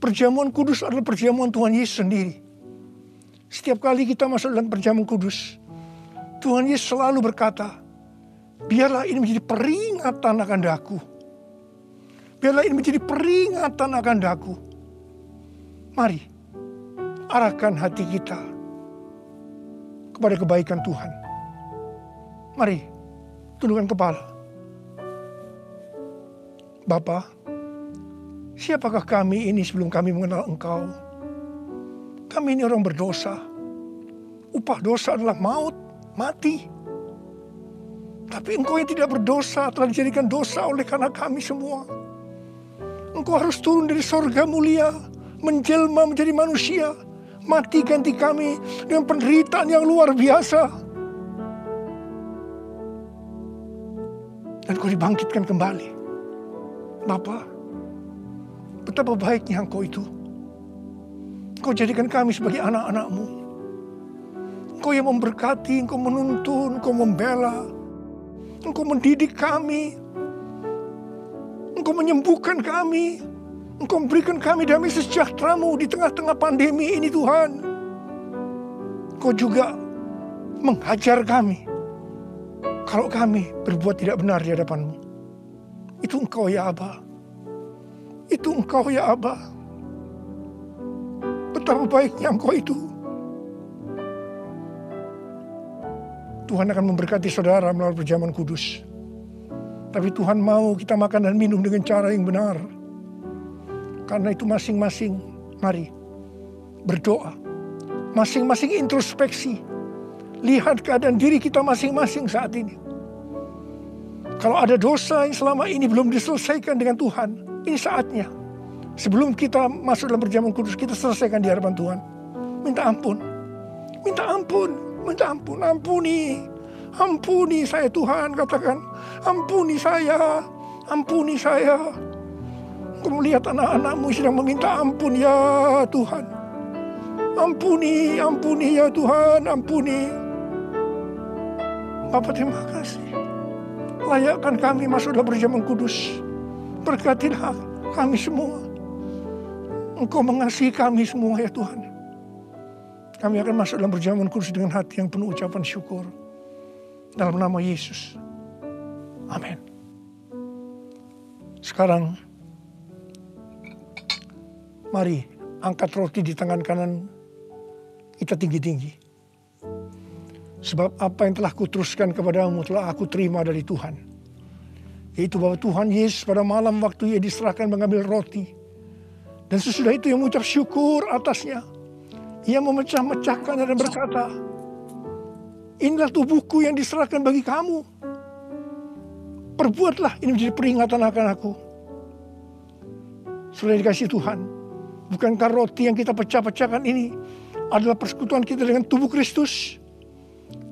Perjamuan kudus adalah perjamuan Tuhan Yesus sendiri. Setiap kali kita masuk dalam perjamuan kudus, Tuhan Yesus selalu berkata, biarlah ini menjadi peringatan akan daku. Biarlah ini menjadi peringatan akan daku. Mari, arahkan hati kita kepada kebaikan Tuhan. Mari, tundukkan kepala. Bapa, siapakah kami ini sebelum kami mengenal Engkau? Kami ini orang berdosa. Upah dosa adalah maut, mati. Tapi Engkau yang tidak berdosa telah dijadikan dosa oleh karena kami semua. Engkau harus turun dari sorga mulia, menjelma menjadi manusia, mati ganti kami dengan penderitaan yang luar biasa. Dan Kau dibangkitkan kembali. Bapa, betapa baiknya Engkau itu. Engkau jadikan kami sebagai anak-anak-Mu. Engkau yang memberkati, Engkau menuntun, Engkau membela, Engkau mendidik kami. Engkau menyembuhkan kami. Engkau memberikan kami damai sejahtera-Mu di tengah-tengah pandemi ini Tuhan. Engkau juga menghajar kami kalau kami berbuat tidak benar di hadapan-Mu. Itu Engkau ya Aba. Itu Engkau ya Aba. Betapa baiknya Engkau itu. Tuhan akan memberkati saudara melalui perjamuan kudus. Tapi Tuhan mau kita makan dan minum dengan cara yang benar. Karena itu masing-masing, mari berdoa. Masing-masing introspeksi. Lihat keadaan diri kita masing-masing saat ini. Kalau ada dosa yang selama ini belum diselesaikan dengan Tuhan, ini saatnya. Sebelum kita masuk dalam perjamuan kudus, kita selesaikan di hadapan Tuhan. Minta ampun. Minta ampun. Minta ampun. Ampuni. Ampuni saya Tuhan, katakan. Ampuni saya. Ampuni saya. Engkau melihat anak-anak-Mu sedang meminta ampun ya Tuhan. Ampuni, ampuni ya Tuhan, ampuni. Bapa terima kasih. Layakkan kami masuk dalam perjamuan kudus. Berkatilah kami semua. Engkau mengasihi kami semua ya Tuhan. Kami akan masuk dalam perjamuan kudus dengan hati yang penuh ucapan syukur. Dalam nama Yesus. Amin. Sekarang, mari angkat roti di tangan kanan kita tinggi-tinggi. Sebab apa yang telah kuteruskan kepadamu telah aku terima dari Tuhan. Yaitu bahwa Tuhan Yesus pada malam waktu Ia diserahkan mengambil roti. Dan sesudah itu Ia mengucap syukur atasnya. Ia memecah-mecahkan dan berkata, inilah tubuhku yang diserahkan bagi kamu. Perbuatlah ini menjadi peringatan akan aku. Sudah dikasih Tuhan. Bukankah roti yang kita pecah-pecahkan ini adalah persekutuan kita dengan tubuh Kristus?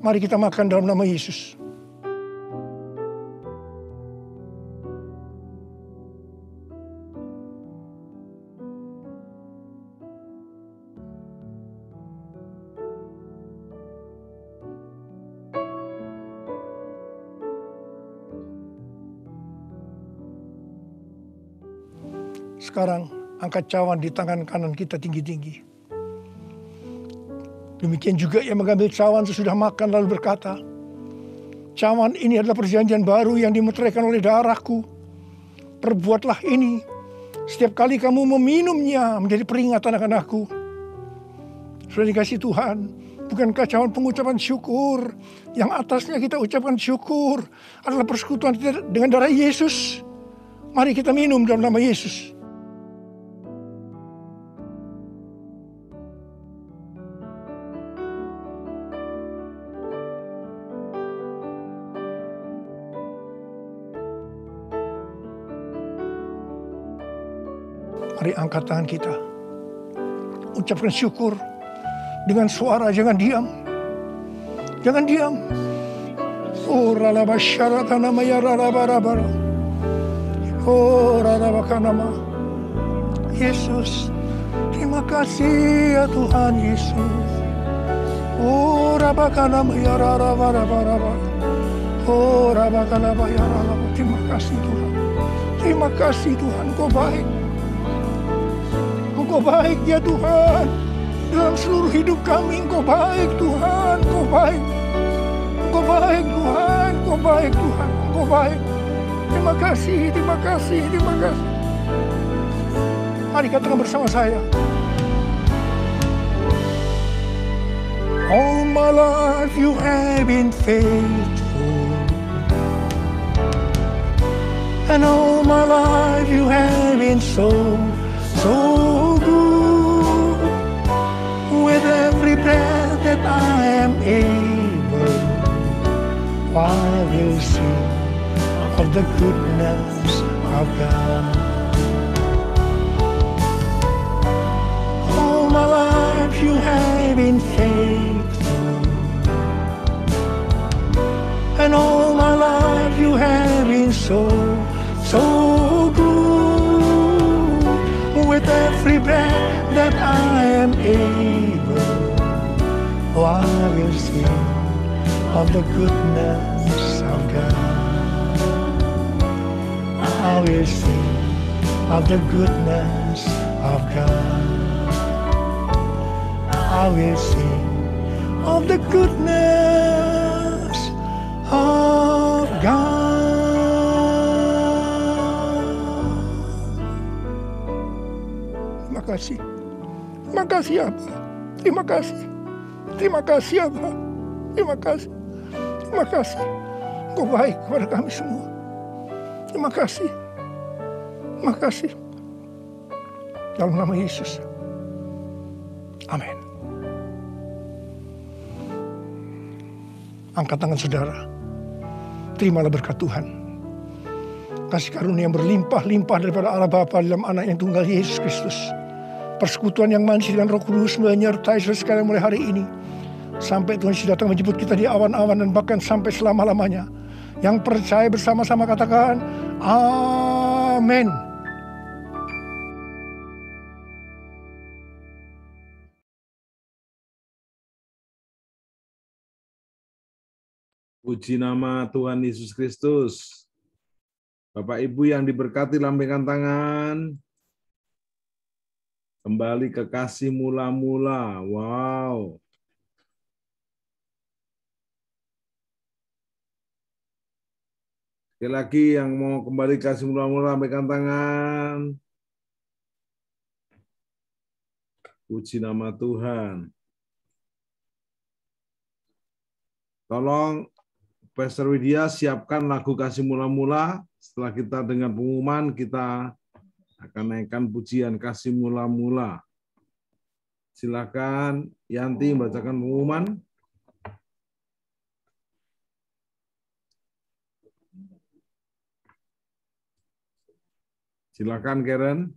Mari kita makan dalam nama Yesus. sekarang angkat cawan di tangan kanan kita tinggi-tinggi. Demikian juga yang mengambil cawan sesudah makan lalu berkata, cawan ini adalah perjanjian baru yang dimeteraikan oleh darahku. Perbuatlah ini setiap kali kamu meminumnya menjadi peringatan akan aku. Sudah dikasih Tuhan, bukankah cawan pengucapan syukur yang atasnya kita ucapkan syukur adalah persekutuan kita dengan darah Yesus? Mari kita minum dalam nama Yesus. Mari angkat tangan kita. Ucapkan syukur dengan suara, jangan diam. Jangan diam. Oh ralaba syaratana mayararabarabara. Oh ralabakanama. Yesus, terima kasih ya Tuhan Yesus. Oh rabakanama yararabarabara. Oh rabakanama yararaba. Terima kasih Tuhan. Terima kasih Tuhan, Kau baik. Engkau baik ya Tuhan. Dalam seluruh hidup kami Engkau baik Tuhan. Engkau baik. Engkau baik Tuhan. Engkau baik Tuhan. Engkau baik. Terima kasih. Terima kasih. Terima kasih. Mari katakan bersama saya. All my life you have been faithful. And all my life you have been so good. With every breath that I am able, I will sing of the goodness of God. All my life you have been faithful, and all my life you have been so good. With every breath that I am able, I will sing of the goodness of God. I will sing of the goodness of God. I will sing of the goodness of God. Terima kasih. Terima kasih Abah. Terima kasih. Terima kasih Abah. Terima kasih. Terima kasih. Engkau baik kepada kami semua. Terima kasih. Terima kasih. Dalam nama Yesus. Amin. Angkat tangan saudara. Terimalah berkat Tuhan. Kasih karunia yang berlimpah-limpah daripada Allah Bapa dalam anak yang tunggal Yesus Kristus. Persekutuan yang manis dengan Roh Kudus menyertai saudara sekalian mulai hari ini. Sampai Tuhan Yesus datang menjemput kita di awan-awan dan bahkan sampai selama-lamanya. Yang percaya bersama-sama katakan, amin. Puji nama Tuhan Yesus Kristus. Bapak Ibu yang diberkati, lambaikan tangan. Kembali ke kasih mula-mula. Wow. Sekali lagi yang mau kembali ke kasih mula-mula, lambaikan tangan. Puji nama Tuhan. Tolong Pastor Widya siapkan lagu kasih mula-mula. Setelah kita dengan pengumuman, kita akan naikkan pujian kasih mula-mula. Silakan Yanti bacakan pengumuman. Silakan Karen.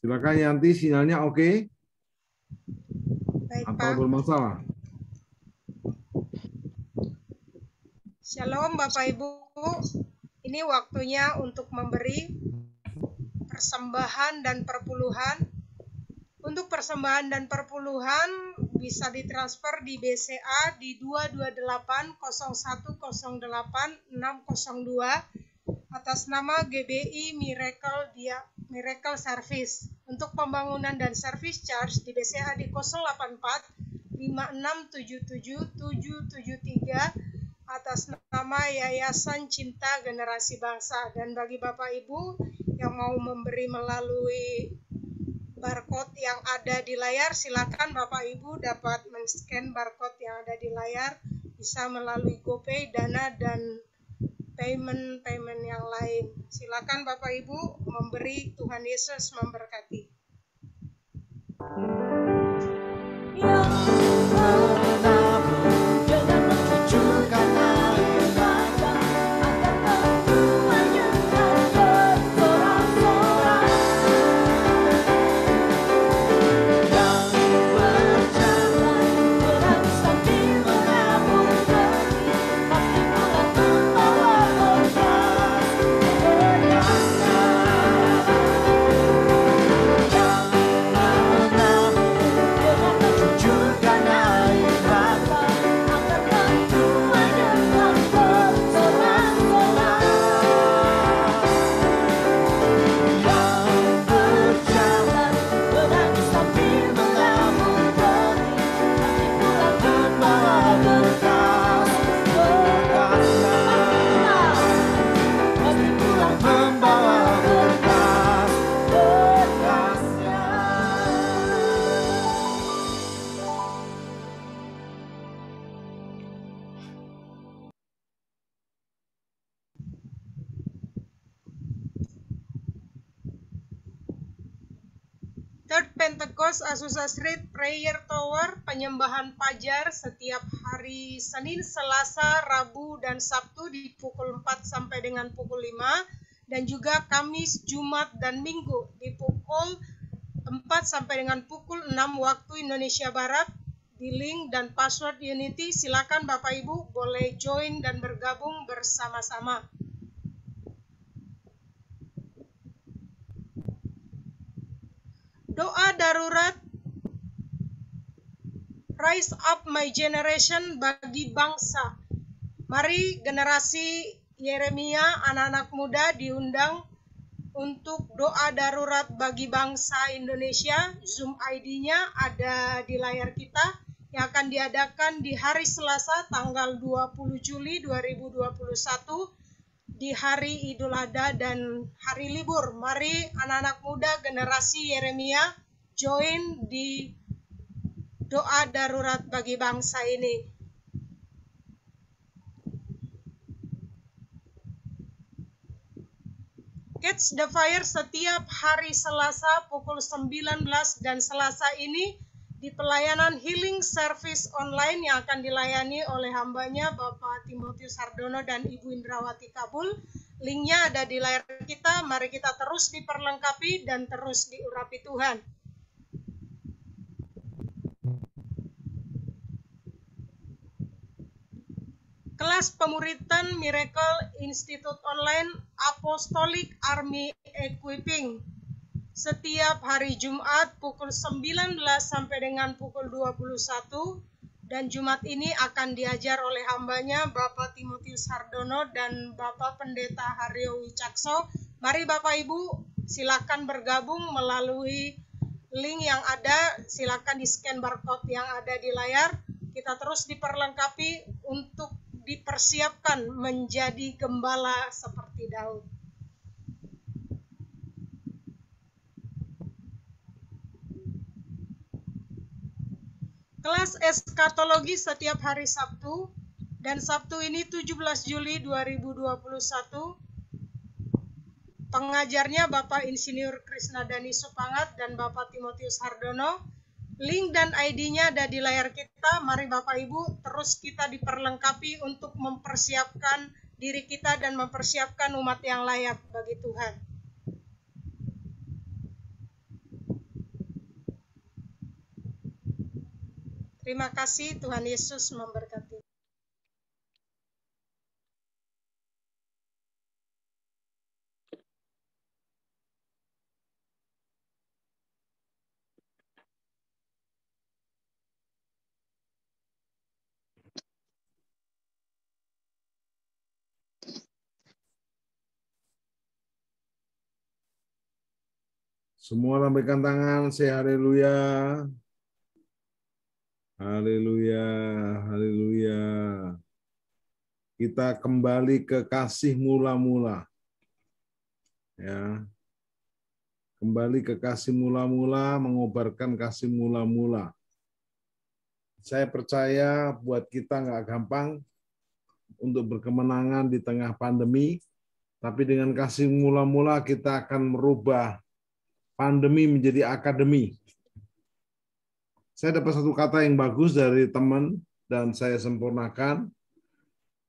Silakan Yanti, sinyalnya oke? Baik, Atau Pak. bermasalah? Shalom Bapak Ibu. Ini waktunya untuk memberi persembahan dan perpuluhan. Untuk persembahan dan perpuluhan bisa ditransfer di BCA di 22801080602 atas nama GBI Miracle Service. Untuk pembangunan dan service charge di BCA di 084 5677 773 atas nama Yayasan Cinta Generasi Bangsa. Dan bagi Bapak Ibu yang mau memberi melalui barcode yang ada di layar, silakan Bapak Ibu dapat men-scan barcode yang ada di layar, bisa melalui GoPay, Dana, dan payment yang lain. Silakan Bapak Ibu memberi. Tuhan Yesus memberkati. Third Pentecost Azusa Street Prayer Tower, penyembahan fajar setiap hari Senin, Selasa, Rabu, dan Sabtu di pukul 4 sampai dengan pukul 5, dan juga Kamis, Jumat, dan Minggu di pukul 4 sampai dengan pukul 6 waktu Indonesia Barat. Di link dan password Unity, silakan Bapak Ibu boleh join dan bergabung bersama-sama. Doa darurat Rise Up My Generation bagi bangsa. Mari generasi Yeremia, anak-anak muda diundang untuk doa darurat bagi bangsa Indonesia. Zoom ID-nya ada di layar kita, yang akan diadakan di hari Selasa tanggal 20 Juli 2021 di hari Idul Adha dan hari libur. Mari anak-anak muda generasi Yeremia join di doa darurat bagi bangsa ini. Catch the Fire setiap hari Selasa pukul 19 dan Selasa ini di pelayanan healing service online yang akan dilayani oleh hambanya Bapak Timotius Hardono dan Ibu Indrawati Kabul. Linknya ada di layar kita. Mari kita terus diperlengkapi dan terus diurapi Tuhan. Kelas pemuritan Miracle Institute Online Apostolic Army Equipping setiap hari Jumat pukul 19 sampai dengan pukul 21, dan Jumat ini akan diajar oleh hambanya Bapak Timotius Hardono dan Bapak Pendeta Haryo Wicakso. Mari Bapak Ibu silakan bergabung melalui link yang ada, silakan di scan barcode yang ada di layar. Kita terus diperlengkapi untuk dipersiapkan menjadi gembala seperti Daud. Kelas eskatologi setiap hari Sabtu, dan Sabtu ini 17 Juli 2021. Pengajarnya Bapak Insinyur Krisnadani Supangat dan Bapak Timotius Hardono. Link dan ID-nya ada di layar kita. Mari Bapak Ibu terus kita diperlengkapi untuk mempersiapkan diri kita dan mempersiapkan umat yang layak bagi Tuhan. Terima kasih, Tuhan Yesus memberkati. Semua lambaikan tangan, say haleluya. Haleluya, haleluya. Kita kembali ke kasih mula-mula. Ya. Kembali ke kasih mula-mula, mengobarkan kasih mula-mula. Saya percaya buat kita nggak gampang untuk berkemenangan di tengah pandemi, tapi dengan kasih mula-mula kita akan merubah pandemi menjadi akademi. Saya dapat satu kata yang bagus dari teman dan saya sempurnakan.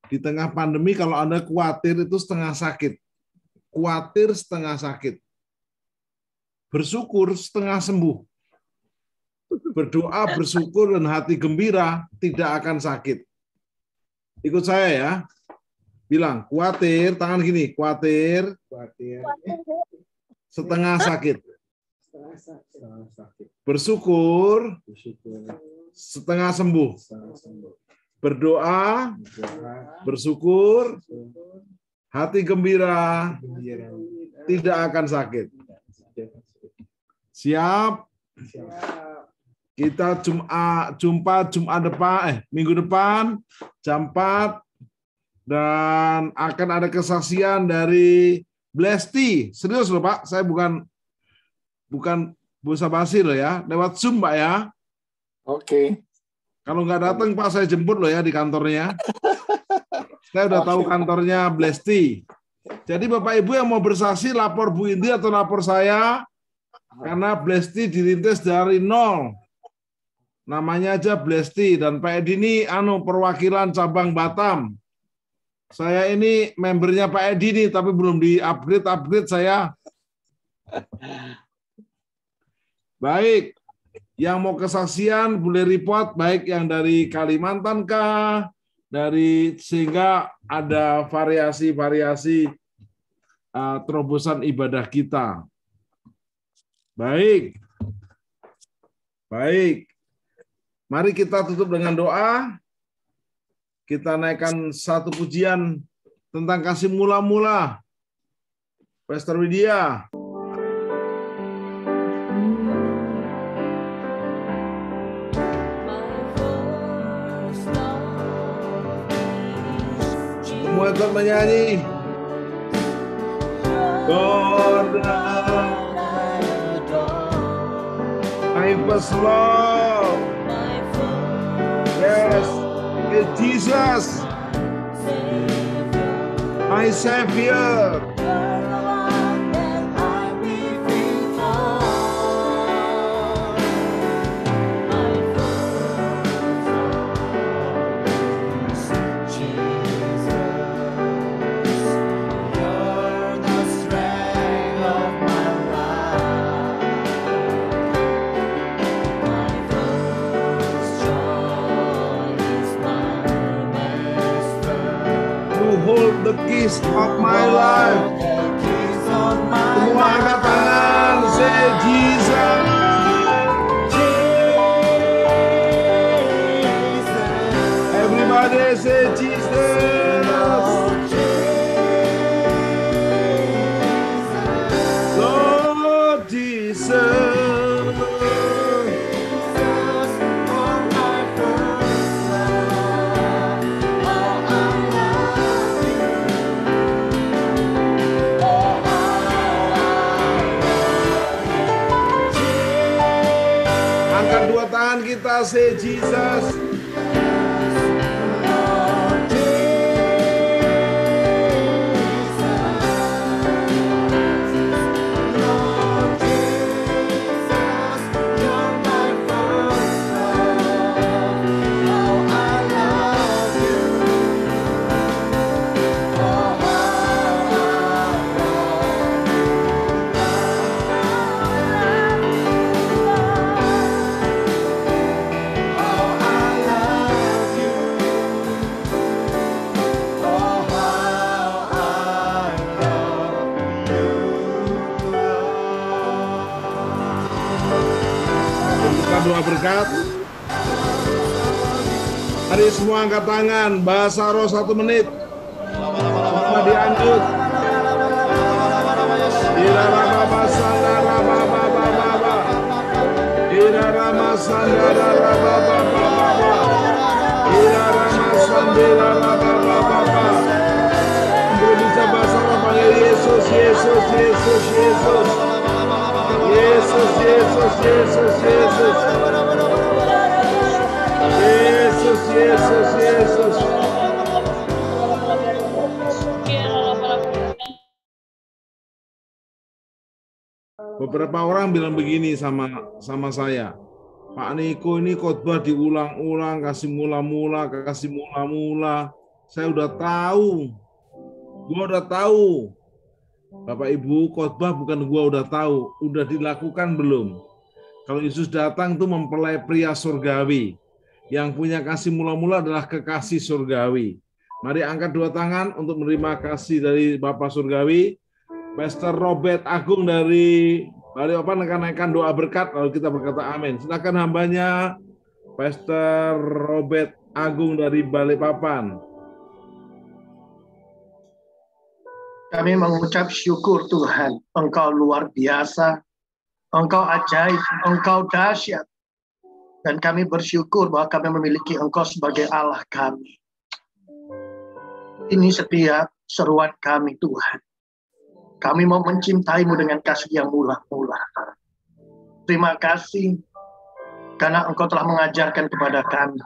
Di tengah pandemi kalau Anda khawatir itu setengah sakit. Khawatir setengah sakit. Bersyukur setengah sembuh. Berdoa, bersyukur, dan hati gembira tidak akan sakit. Ikut saya ya. Bilang, khawatir, tangan gini, khawatir, setengah sakit. Bersyukur, setengah sembuh. Berdoa, bersyukur, hati gembira, tidak akan sakit. Siap? Kita jumpa minggu depan jam 4 dan akan ada kesaksian dari Blesti. Serius loh Pak, saya bukan basa-basi loh ya, lewat Zoom Pak ya. Oke. Kalau nggak datang Pak, saya jemput loh ya di kantornya. Saya udah tahu kantornya Blesti. Jadi Bapak Ibu yang mau bersaksi lapor Bu Indi atau lapor saya, karena Blesti dirintis dari nol. Namanya aja Blesti, dan Pak Edi ini perwakilan cabang Batam. Saya ini membernya Pak Edi nih, tapi belum di-upgrade saya. Baik, yang mau kesaksian boleh report, baik yang dari Kalimantan kah, sehingga ada variasi-variasi terobosan ibadah kita. Baik. Mari kita tutup dengan doa. Kita naikkan satu pujian tentang kasih mula-mula. Pastor Widya. Semua ikut menyanyi. God, I first love. Yes, it's Jesus, my Savior. Hold the keys of my life. Semua angkat tangan, say Jesus. Everybody say Jesus. Lord Jesus. Kita say Jesus. Doa berkat. Mari semua angkat tangan, bahasa roh 1 menit. Semua dianjut. Sandara Baba Baba. Irama Sandera Baba Baba. Bisa bahasa Arab panggil Yesus, Yesus, Yesus, Yesus. Yesus, Yesus, Yesus, Yesus. Yesus, Yesus, Yesus. Beberapa orang bilang begini sama saya, Pak Niko ini khotbah diulang-ulang, kasih mula-mula. Saya udah tahu. Gua udah tahu. Bapak Ibu, khotbah bukan gua udah tahu, udah dilakukan belum? Kalau Yesus datang tuh mempelai pria surgawi. Yang punya kasih mula-mula adalah kekasih surgawi. Mari angkat dua tangan untuk menerima kasih dari Bapak surgawi. Pastor Robert Agung dari Balikpapan akan naikkan doa berkat, lalu kita berkata amin. Silakan hambanya Pastor Robert Agung dari Balikpapan. Kami mengucap syukur Tuhan, Engkau luar biasa, Engkau ajaib, Engkau dahsyat. Dan kami bersyukur bahwa kami memiliki Engkau sebagai Allah kami. Ini setiap seruan kami Tuhan. Kami mau mencintaimu dengan kasih yang mula-mula. Terima kasih karena Engkau telah mengajarkan kepada kami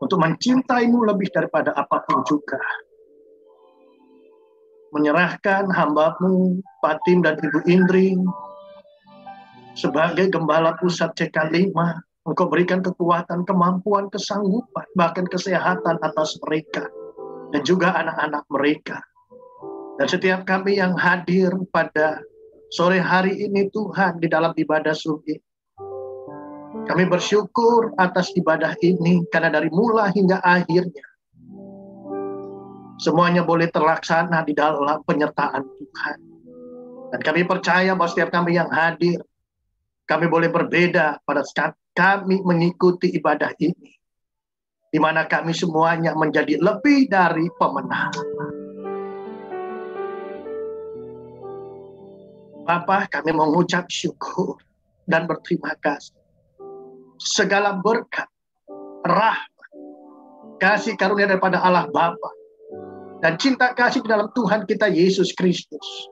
untuk mencintaimu lebih daripada apapun juga. Menyerahkan hamba-Mu, Pak Tim dan Ibu Indri, sebagai gembala pusat CK5, Engkau berikan kekuatan, kemampuan, kesanggupan, bahkan kesehatan atas mereka, dan juga anak-anak mereka. Dan setiap kami yang hadir pada sore hari ini Tuhan di dalam ibadah subuh, kami bersyukur atas ibadah ini karena dari mula hingga akhirnya semuanya boleh terlaksana di dalam penyertaan Tuhan. Dan kami percaya bahwa setiap kami yang hadir, kami boleh berbeda pada saat kami mengikuti ibadah ini, di mana kami semuanya menjadi lebih dari pemenang. Bapa, kami mengucap syukur dan berterima kasih. Segala berkat, rahmat, kasih karunia daripada Allah Bapa, dan cinta kasih di dalam Tuhan kita Yesus Kristus,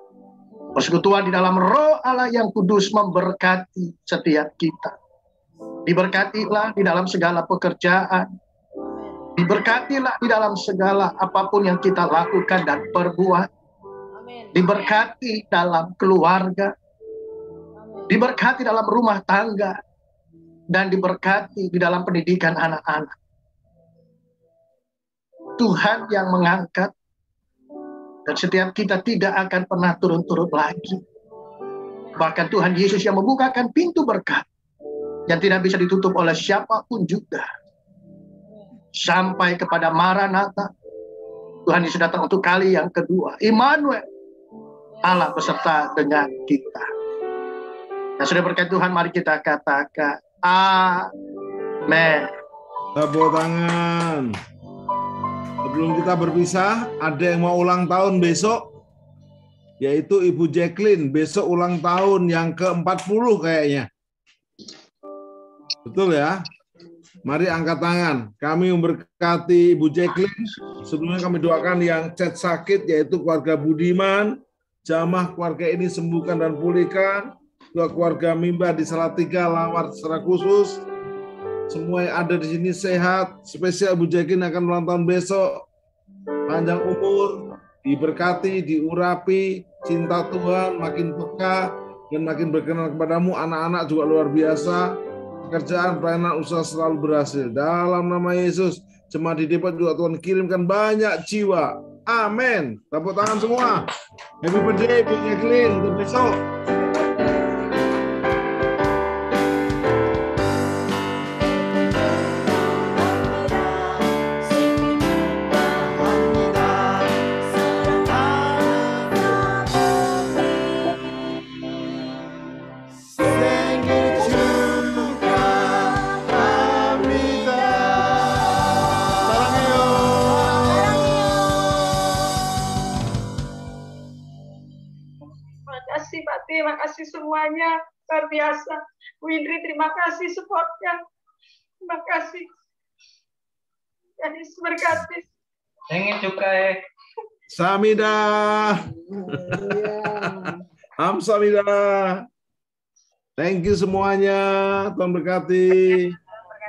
persekutuan di dalam Roh Allah yang kudus memberkati setiap kita. Diberkatilah di dalam segala pekerjaan, diberkatilah di dalam segala apapun yang kita lakukan dan perbuat. Diberkati dalam keluarga, diberkati dalam rumah tangga, dan diberkati di dalam pendidikan anak-anak. Tuhan yang mengangkat, dan setiap kita tidak akan pernah turun-turun lagi. Bahkan Tuhan Yesus yang membukakan pintu berkat yang tidak bisa ditutup oleh siapapun juga. Sampai kepada Maranatha, Tuhan Yesus datang untuk kali yang kedua. Immanuel, Allah beserta dengan kita. Dan sudah berkat Tuhan, mari kita katakan amin. Tepuk tangan. Sebelum kita berpisah, ada yang mau ulang tahun besok, yaitu Ibu Jacqueline. Besok ulang tahun yang ke-40 kayaknya. Betul ya? Mari angkat tangan. Kami memberkati Ibu Jacqueline. Sebelumnya kami doakan yang cat sakit, yaitu keluarga Budiman. Jamah keluarga ini sembuhkan dan pulihkan. Dua keluarga Mimba di Salatiga, Lawar secara khusus. Semua yang ada di sini sehat. Spesial Bu Jacqueline akan ulang tahun besok. Panjang umur, diberkati, diurapi, cinta Tuhan makin peka dan makin berkenan kepadamu. Anak-anak juga luar biasa. Pekerjaan, pelayanan, usaha selalu berhasil. Dalam nama Yesus, jemaat di Depok juga Tuhan kirimkan banyak jiwa. Amin. Tepuk tangan semua. Happy birthday, Bu Jacqueline. Untuk besok. Terima kasih semuanya. Luar biasa. Bu Indri, terima kasih supportnya. Terima kasih. Yesus berkati. Thank you, Kak. Samida. Samida. Thank you semuanya. Tuhan berkati.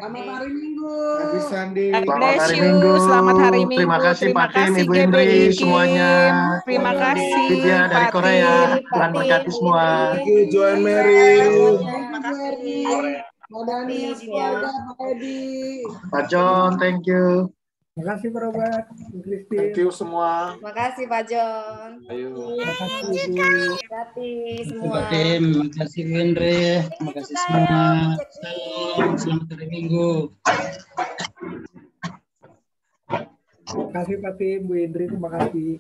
Selamat hari Minggu. Happy Sunday. Selamat Bless hari you. Minggu. Selamat hari Minggu. Terima kasih Terima Pak Tim, kasih Ibu Indri, GBI Kim. semuanya. Terima kasih Vidya dari Pak Korea. Tim. Tuhan berkati semua. Thank you, Joan Mary. Terima kasih. Mbak Dani, keluarga, Pak Edi. Pak John, thank you. Terima kasih, Pak Robert. Thank you semua. Terima kasih Pak John. Ayo. Terima kasih, Bu. Terima kasih semua. Pak Tim, terima kasih Bu Indri, terima kasih semua. Salam, selamat hari Minggu. Terima kasih, Pak Tim, Bu Indri, terima kasih.